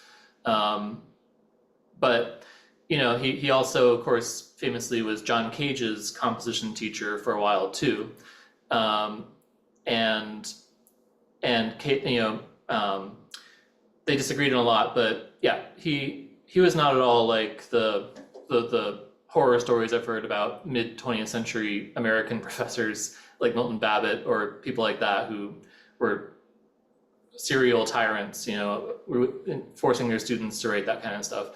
But, you know, he also, of course, famously was John Cage's composition teacher for a while too. And you know, they disagreed on a lot, but yeah, he was not at all like the horror stories I've heard about mid-20th century American professors like Milton Babbitt or people like that who were serial tyrants, you know, forcing their students to write that kind of stuff.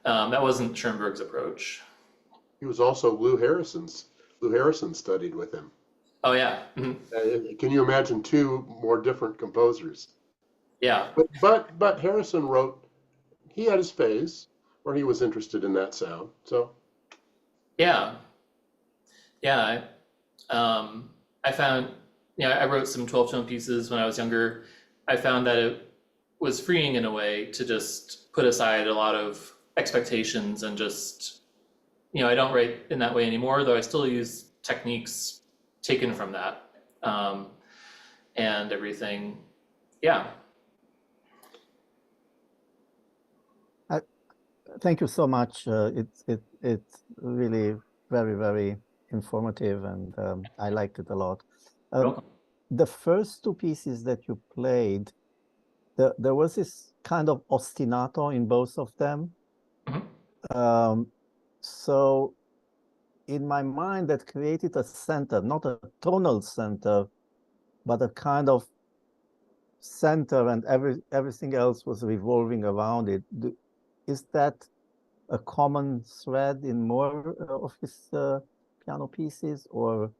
That wasn't Schoenberg's approach. He was also Lou Harrison studied with him. Oh yeah. Mm-hmm. Can you imagine two more different composers? Yeah. But Harrison wrote, he had his phase where he was interested in that sound. So yeah. I found, you know, I wrote some 12-tone pieces when I was younger. I found that it was freeing in a way to just put aside a lot of expectations and just, you know, I don't write in that way anymore, though I still use techniques taken from that, and everything. Yeah. Thank you so much. It's really very, very informative, and I liked it a lot. Welcome. The first two pieces that you played, there was this kind of ostinato in both of them. Mm-hmm. So in my mind, that created a center, not a tonal center, but a kind of center, and everything else was revolving around it. Is that a common thread in more of his piano pieces, or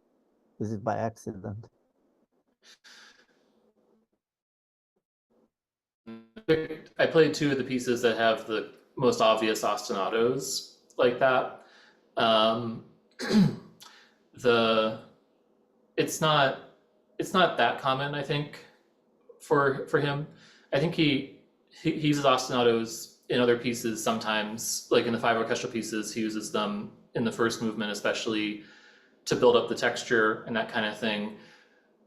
is it by accident? I played two of the pieces that have the most obvious ostinatos like that. It's not that common, I think, for him. I think he uses ostinatos in other pieces sometimes, like in the 5 orchestral pieces, he uses them in the first movement, especially to build up the texture and that kind of thing.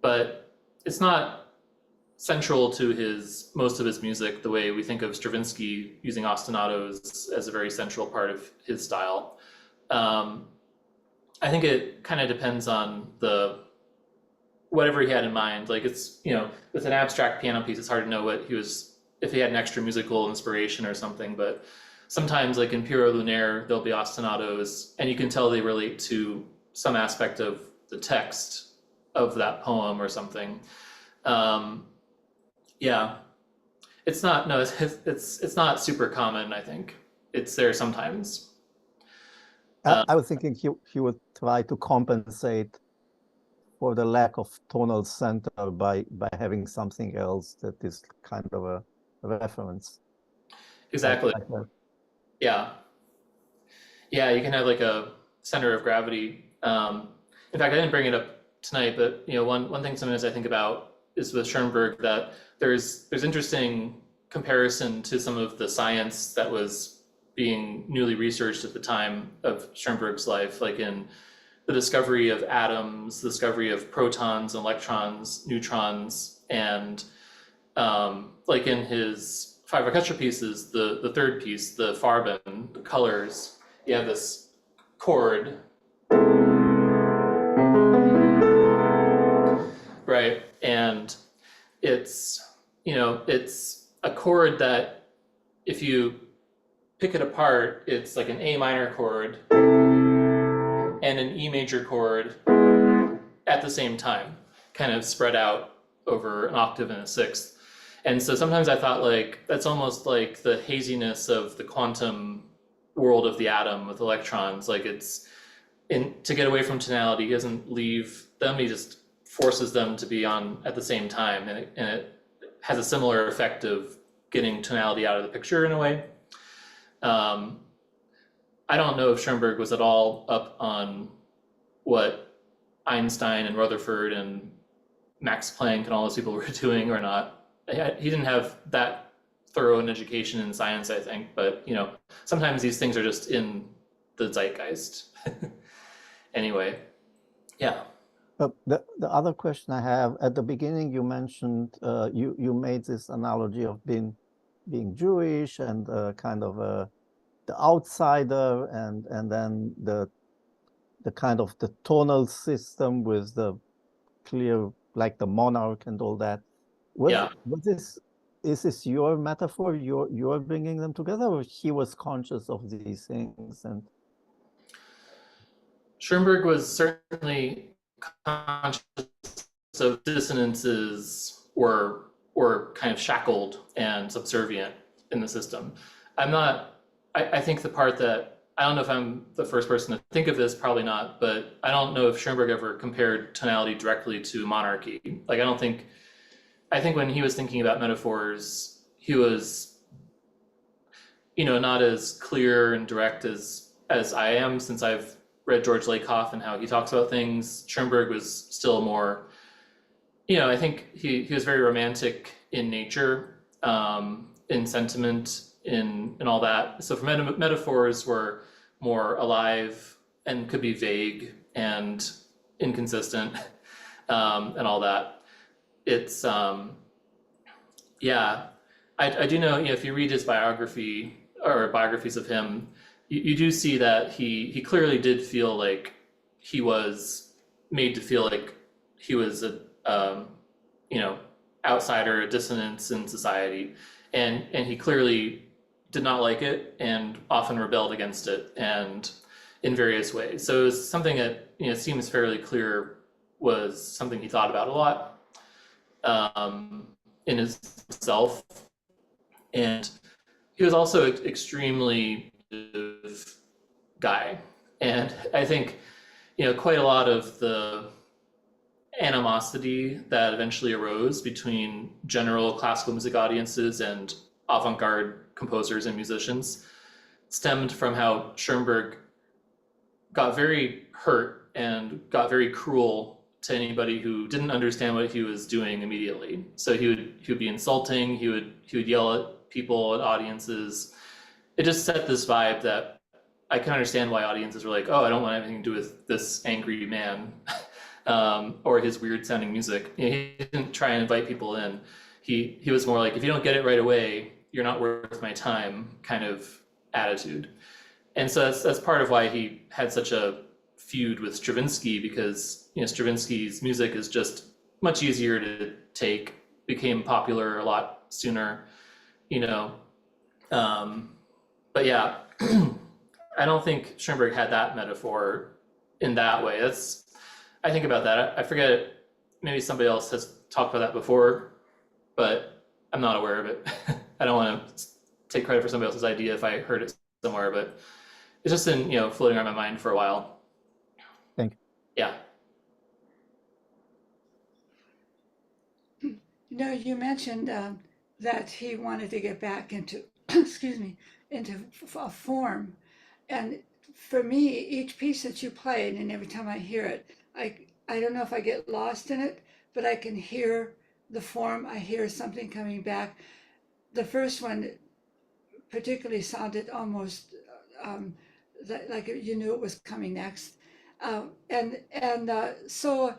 But it's not central to most of his music the way we think of Stravinsky using ostinatos as a very central part of his style. I think it kind of depends on whatever he had in mind. Like, it's, you know, with an abstract piano piece, it's hard to know if he had an extra musical inspiration or something, but sometimes, like in Pierrot Lunaire, there'll be ostinatos, and you can tell they relate to some aspect of the text of that poem or something. Yeah, it's not not super common, I think. It's there sometimes. I was thinking he would try to compensate for the lack of tonal center by having something else that is kind of a reference. Exactly. Like Yeah, you can have like a center of gravity. In fact, I didn't bring it up tonight, but you know, one thing sometimes I think about is with Schoenberg that there's interesting comparison to some of the science that was being newly researched at the time of Schoenberg's life, like in the discovery of atoms, the discovery of protons, electrons, neutrons, and like in his 5 orchestral pieces, the third piece, the Farben, the colors, you have this chord, right? And it's, you know, it's a chord that if you pick it apart, it's like an A minor chord and an E major chord at the same time, kind of spread out over an octave and a sixth. And so sometimes I thought like that's almost like the haziness of the quantum world of the atom with electrons. Like it's to get away from tonality, he doesn't leave them, he just forces them to be on at the same time. And it has a similar effect of getting tonality out of the picture in a way. I don't know if Schoenberg was at all up on what Einstein and Rutherford and Max Planck and all those people were doing or not. He didn't have that thorough an education in science, I think, but you know, sometimes these things are just in the zeitgeist. Anyway, yeah. The other question I have, at the beginning you mentioned, you made this analogy of being Jewish and kind of the outsider, and then the kind of the tonal system with the clear, like the monarch and all that. Is this your metaphor? You're bringing them together, or he was conscious of these things? And Schoenberg was certainly conscious of dissonances or kind of shackled and subservient in the system. I think the part that, I don't know if I'm the first person to think of this, probably not, but I don't know if Schoenberg ever compared tonality directly to monarchy. Like I think when he was thinking about metaphors, he was, you know, not as clear and direct as I am, since I've read George Lakoff and how he talks about things. Schoenberg was still more, you know, I think he was very romantic in nature, in sentiment, in all that. So for metaphors were more alive and could be vague and inconsistent, and all that. It's yeah, I do know, you know, if you read his biography or biographies of him, you do see that he clearly did feel like he was made to feel like he was a you know, outsider, a dissonance in society, and he clearly did not like it and often rebelled against it, and in various ways. So it was something that, you know, seems fairly clear was something he thought about a lot in himself. And he was also an extremely guy. And I think, you know, quite a lot of the animosity that eventually arose between general classical music audiences and avant-garde composers and musicians stemmed from how Schoenberg got very hurt and got very cruel to anybody who didn't understand what he was doing immediately. So he would be insulting, he would yell at people, at audiences. It just set this vibe that I can understand why audiences were like, oh, I don't want anything to do with this angry man, or his weird sounding music. You know, he didn't try and invite people in. He was more like, if you don't get it right away, you're not worth my time kind of attitude. And so that's part of why he had such a feud with Stravinsky, because, you know, Stravinsky's music is just much easier to take, became popular a lot sooner, you know. But yeah, I don't think Schoenberg had that metaphor in that way. I think about that. I forget, maybe somebody else has talked about that before, but I'm not aware of it. I don't want to take credit for somebody else's idea if I heard it somewhere, but it's just been, you know, floating around my mind for a while. Thank you. Yeah. You know, you mentioned that he wanted to get back into, excuse me, into a form. And for me, each piece that you played, and every time I hear it, I don't know if I get lost in it, but I can hear the form. I hear something coming back. The first one particularly sounded almost like you knew it was coming next. So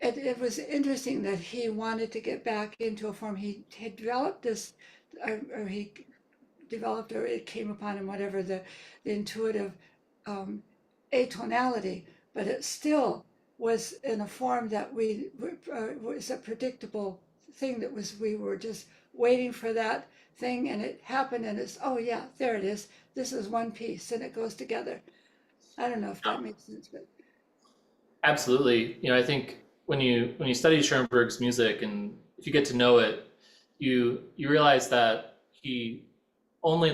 it was interesting that he wanted to get back into a form. He had developed this, or he developed, or it came upon him, whatever, the intuitive atonality, but it still was in a form that was a predictable thing, that was, we were just waiting for that thing, and it happened, and it's, oh yeah, there it is. This is one piece, and it goes together. I don't know if that makes sense, but Absolutely. You know, I think when you study Schoenberg's music, and if you get to know it, you realize that he only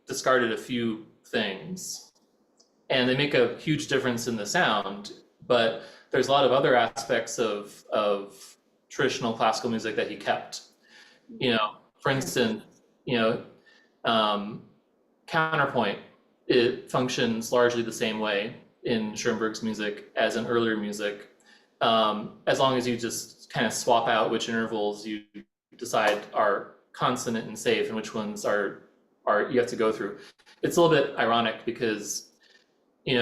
discarded a few things, and they make a huge difference in the sound. But there's a lot of other aspects of traditional classical music that he kept. For instance, counterpoint, it functions largely the same way in Schoenberg's music as in earlier music, as long as you just kind of swap out which intervals you decide are consonant and safe and which ones are you have to go through. It's a little bit ironic because, in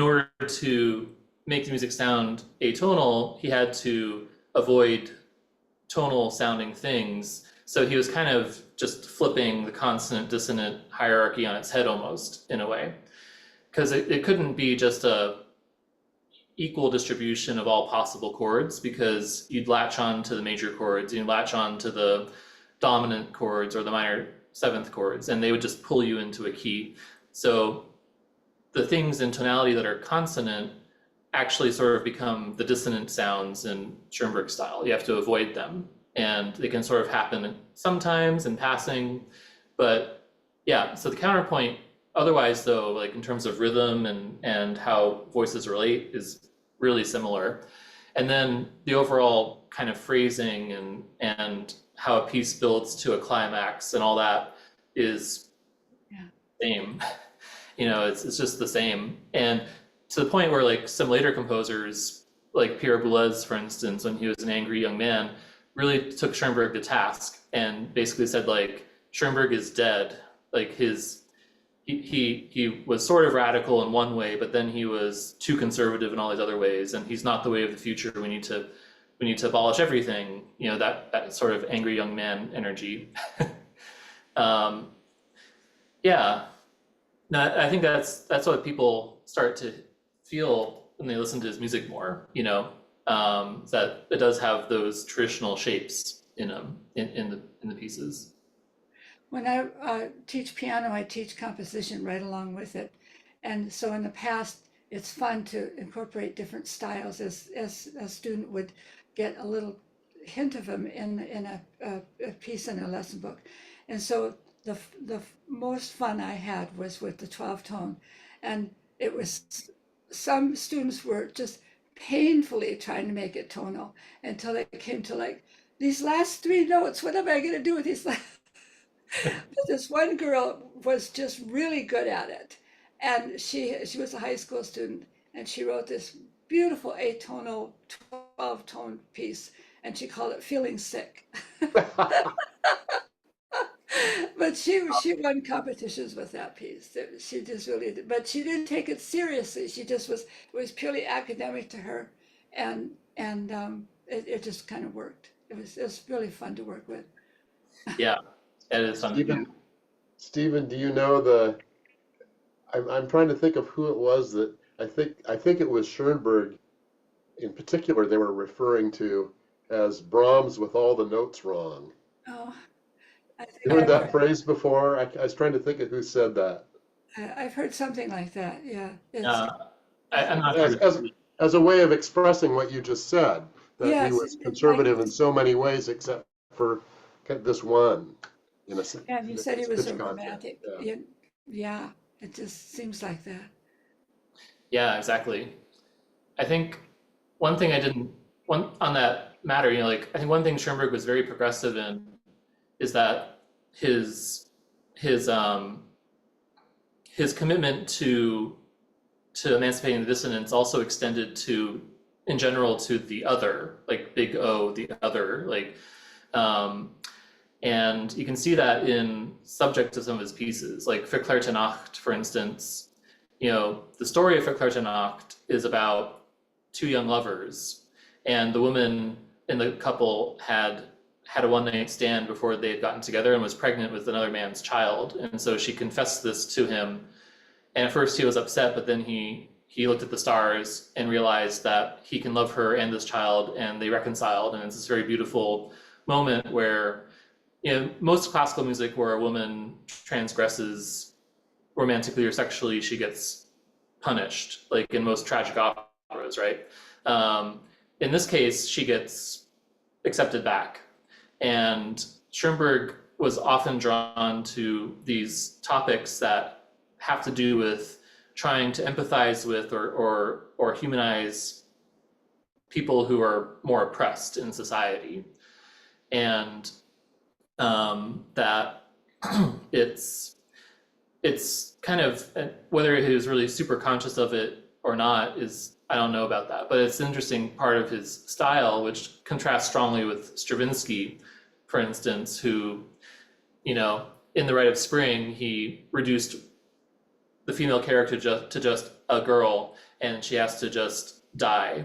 order to make the music sound atonal, he had to avoid tonal sounding things. So he was kind of just flipping the consonant dissonant hierarchy on its head almost, in a way, because it couldn't be just a equal distribution of all possible chords, because you'd latch on to the major chords, you'd latch on to the dominant chords or the minor seventh chords, and they would just pull you into a key. So the things in tonality that are consonant actually sort of become the dissonant sounds in Schoenberg style. You have to avoid them, and they can sort of happen sometimes in passing. But yeah, so the counterpoint otherwise, though, like in terms of rhythm and how voices relate, is really similar. And then the overall kind of phrasing and how a piece builds to a climax and all that is same. It's just the same. And to the point where like some later composers, like Pierre Boulez, for instance, when he was an angry young man, really took Schoenberg to task and basically said, like, Schoenberg is dead. Like he was sort of radical in one way, but then he was too conservative in all these other ways, and he's not the way of the future. We need to abolish everything. That sort of angry young man energy. No, I think that's what people start to feel when they listen to his music more. That it does have those traditional shapes in them in the pieces. When I teach piano, I teach composition right along with it. And so in the past, it's fun to incorporate different styles as a student would get a little hint of them in a piece in a lesson book. And so the most fun I had was with the 12 tone. And it was, some students were just painfully trying to make it tonal until they came to like, these last three notes, what am I going to do with these last? But this one girl was just really good at it, and she was a high school student, and she wrote this beautiful atonal 12-tone piece, and she called it "Feeling Sick." But she won competitions with that piece. She just really did, but she didn't take it seriously. She just it was purely academic to her, and it just kind of worked. It was really fun to work with. Yeah. It is fun. Stephen, do you know I'm trying to think of who it was that I think it was Schoenberg in particular they were referring to as Brahms with all the notes wrong. Oh, You heard that phrase before? I was trying to think of who said that. I've heard something like that. Yeah. I'm not sure. As a way of expressing what you just said, that Yes, he was conservative in so many ways except for this one. And you said he was pitch a concept, romantic. yeah. Yeah, it just seems like that. Yeah, exactly. I think one thing on that matter, I think one thing Schoenberg was very progressive in is that his commitment to emancipating the dissonance also extended in general to the other, like big O, the other, and you can see that in subject of some of his pieces, like Verklärte Nacht, for instance. The story of Verklärte Nacht is about two young lovers, and the woman in the couple had a one-night stand before they had gotten together and was pregnant with another man's child. And so she confessed this to him. And at first he was upset, but then he looked at the stars and realized that he can love her and this child, and they reconciled. And it's this very beautiful moment where, most classical music where a woman transgresses romantically or sexually, she gets punished. Like in most tragic operas, right? In this case, she gets accepted back. And Schoenberg was often drawn to these topics that have to do with trying to empathize with or humanize people who are more oppressed in society. And that it's kind of, whether he was really super conscious of it or not is, I don't know about that, but it's an interesting part of his style, which contrasts strongly with Stravinsky, for instance, who, you know, in The Rite of Spring, he reduced the female character to just a girl, and she has to just die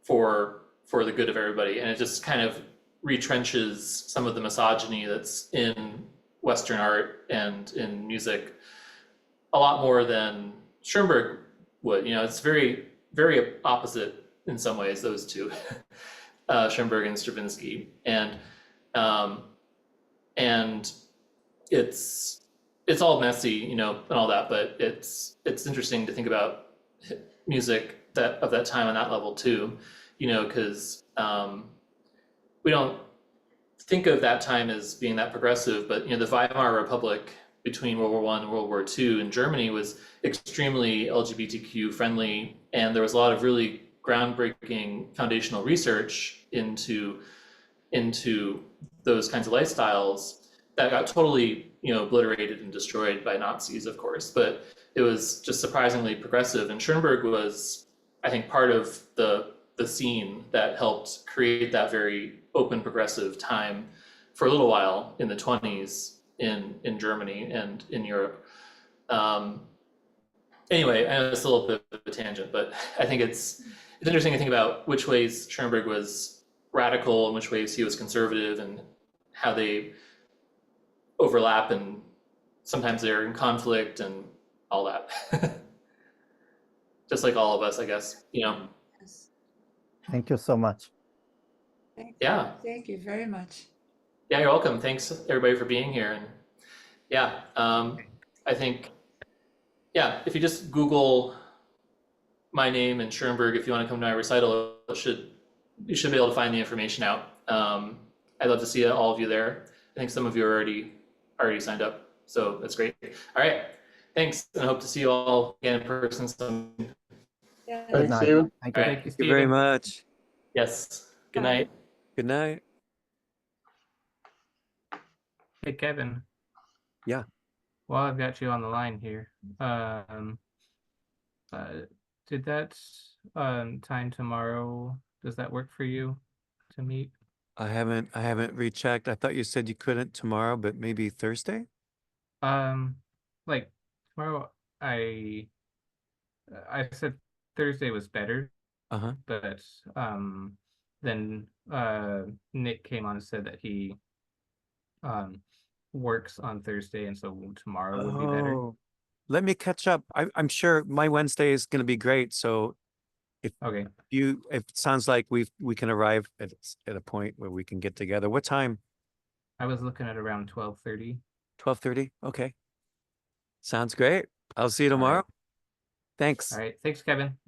for the good of everybody. And it just kind of retrenches some of the misogyny that's in Western art and in music a lot more than Schoenberg would. You know, it's very, very opposite in some ways, those two, Schoenberg and Stravinsky. And it's all messy, you know, and all that, but it's interesting to think about music that of that time on that level too, you know, because we don't think of that time as being that progressive, but you know, the Weimar Republic between World War I and World War II in Germany was extremely LGBTQ friendly, and there was a lot of really groundbreaking foundational research into those kinds of lifestyles that got totally, you know, obliterated and destroyed by Nazis, of course, but it was just surprisingly progressive. And Schoenberg was, I think, part of the scene that helped create that very open progressive time for a little while in the 20s in Germany and in Europe. Anyway, I know it's a little bit of a tangent, but I think it's interesting to think about which ways Schoenberg was radical and which ways he was conservative, and how they overlap, and sometimes they're in conflict and all that. Just like all of us, I guess, you know. Yes. Thank you so much. Thank you. Yeah. Thank you very much. Yeah, you're welcome. Thanks everybody for being here. And yeah, I think, yeah, if you just Google my name and Schoenberg, if you want to come to my recital, you should be able to find the information out. I'd love to see all of you there. I think some of you are already signed up, so that's great. All right, thanks, and I hope to see you all again in person soon. Yeah. Good Thanks, night. Stephen. Thank All you. right, Thank you very much. yes, good Bye. night. Good night. Hey, Kevin. Yeah. While I've got you on the line here, did that time tomorrow, does that work for you to meet? I haven't rechecked. I thought you said you couldn't tomorrow, but maybe Thursday? Like tomorrow, I said Thursday was better, Uh-huh. but then Nick came on and said that he works on Thursday, and so tomorrow would be better. Oh, let me catch up. I'm sure my Wednesday is going to be great. So Okay. if it sounds like we can arrive at a point where we can get together. What time? I was looking at around 12:30. 12:30? Okay. Sounds great. I'll see you All right. tomorrow. Thanks. All right. Thanks, Kevin.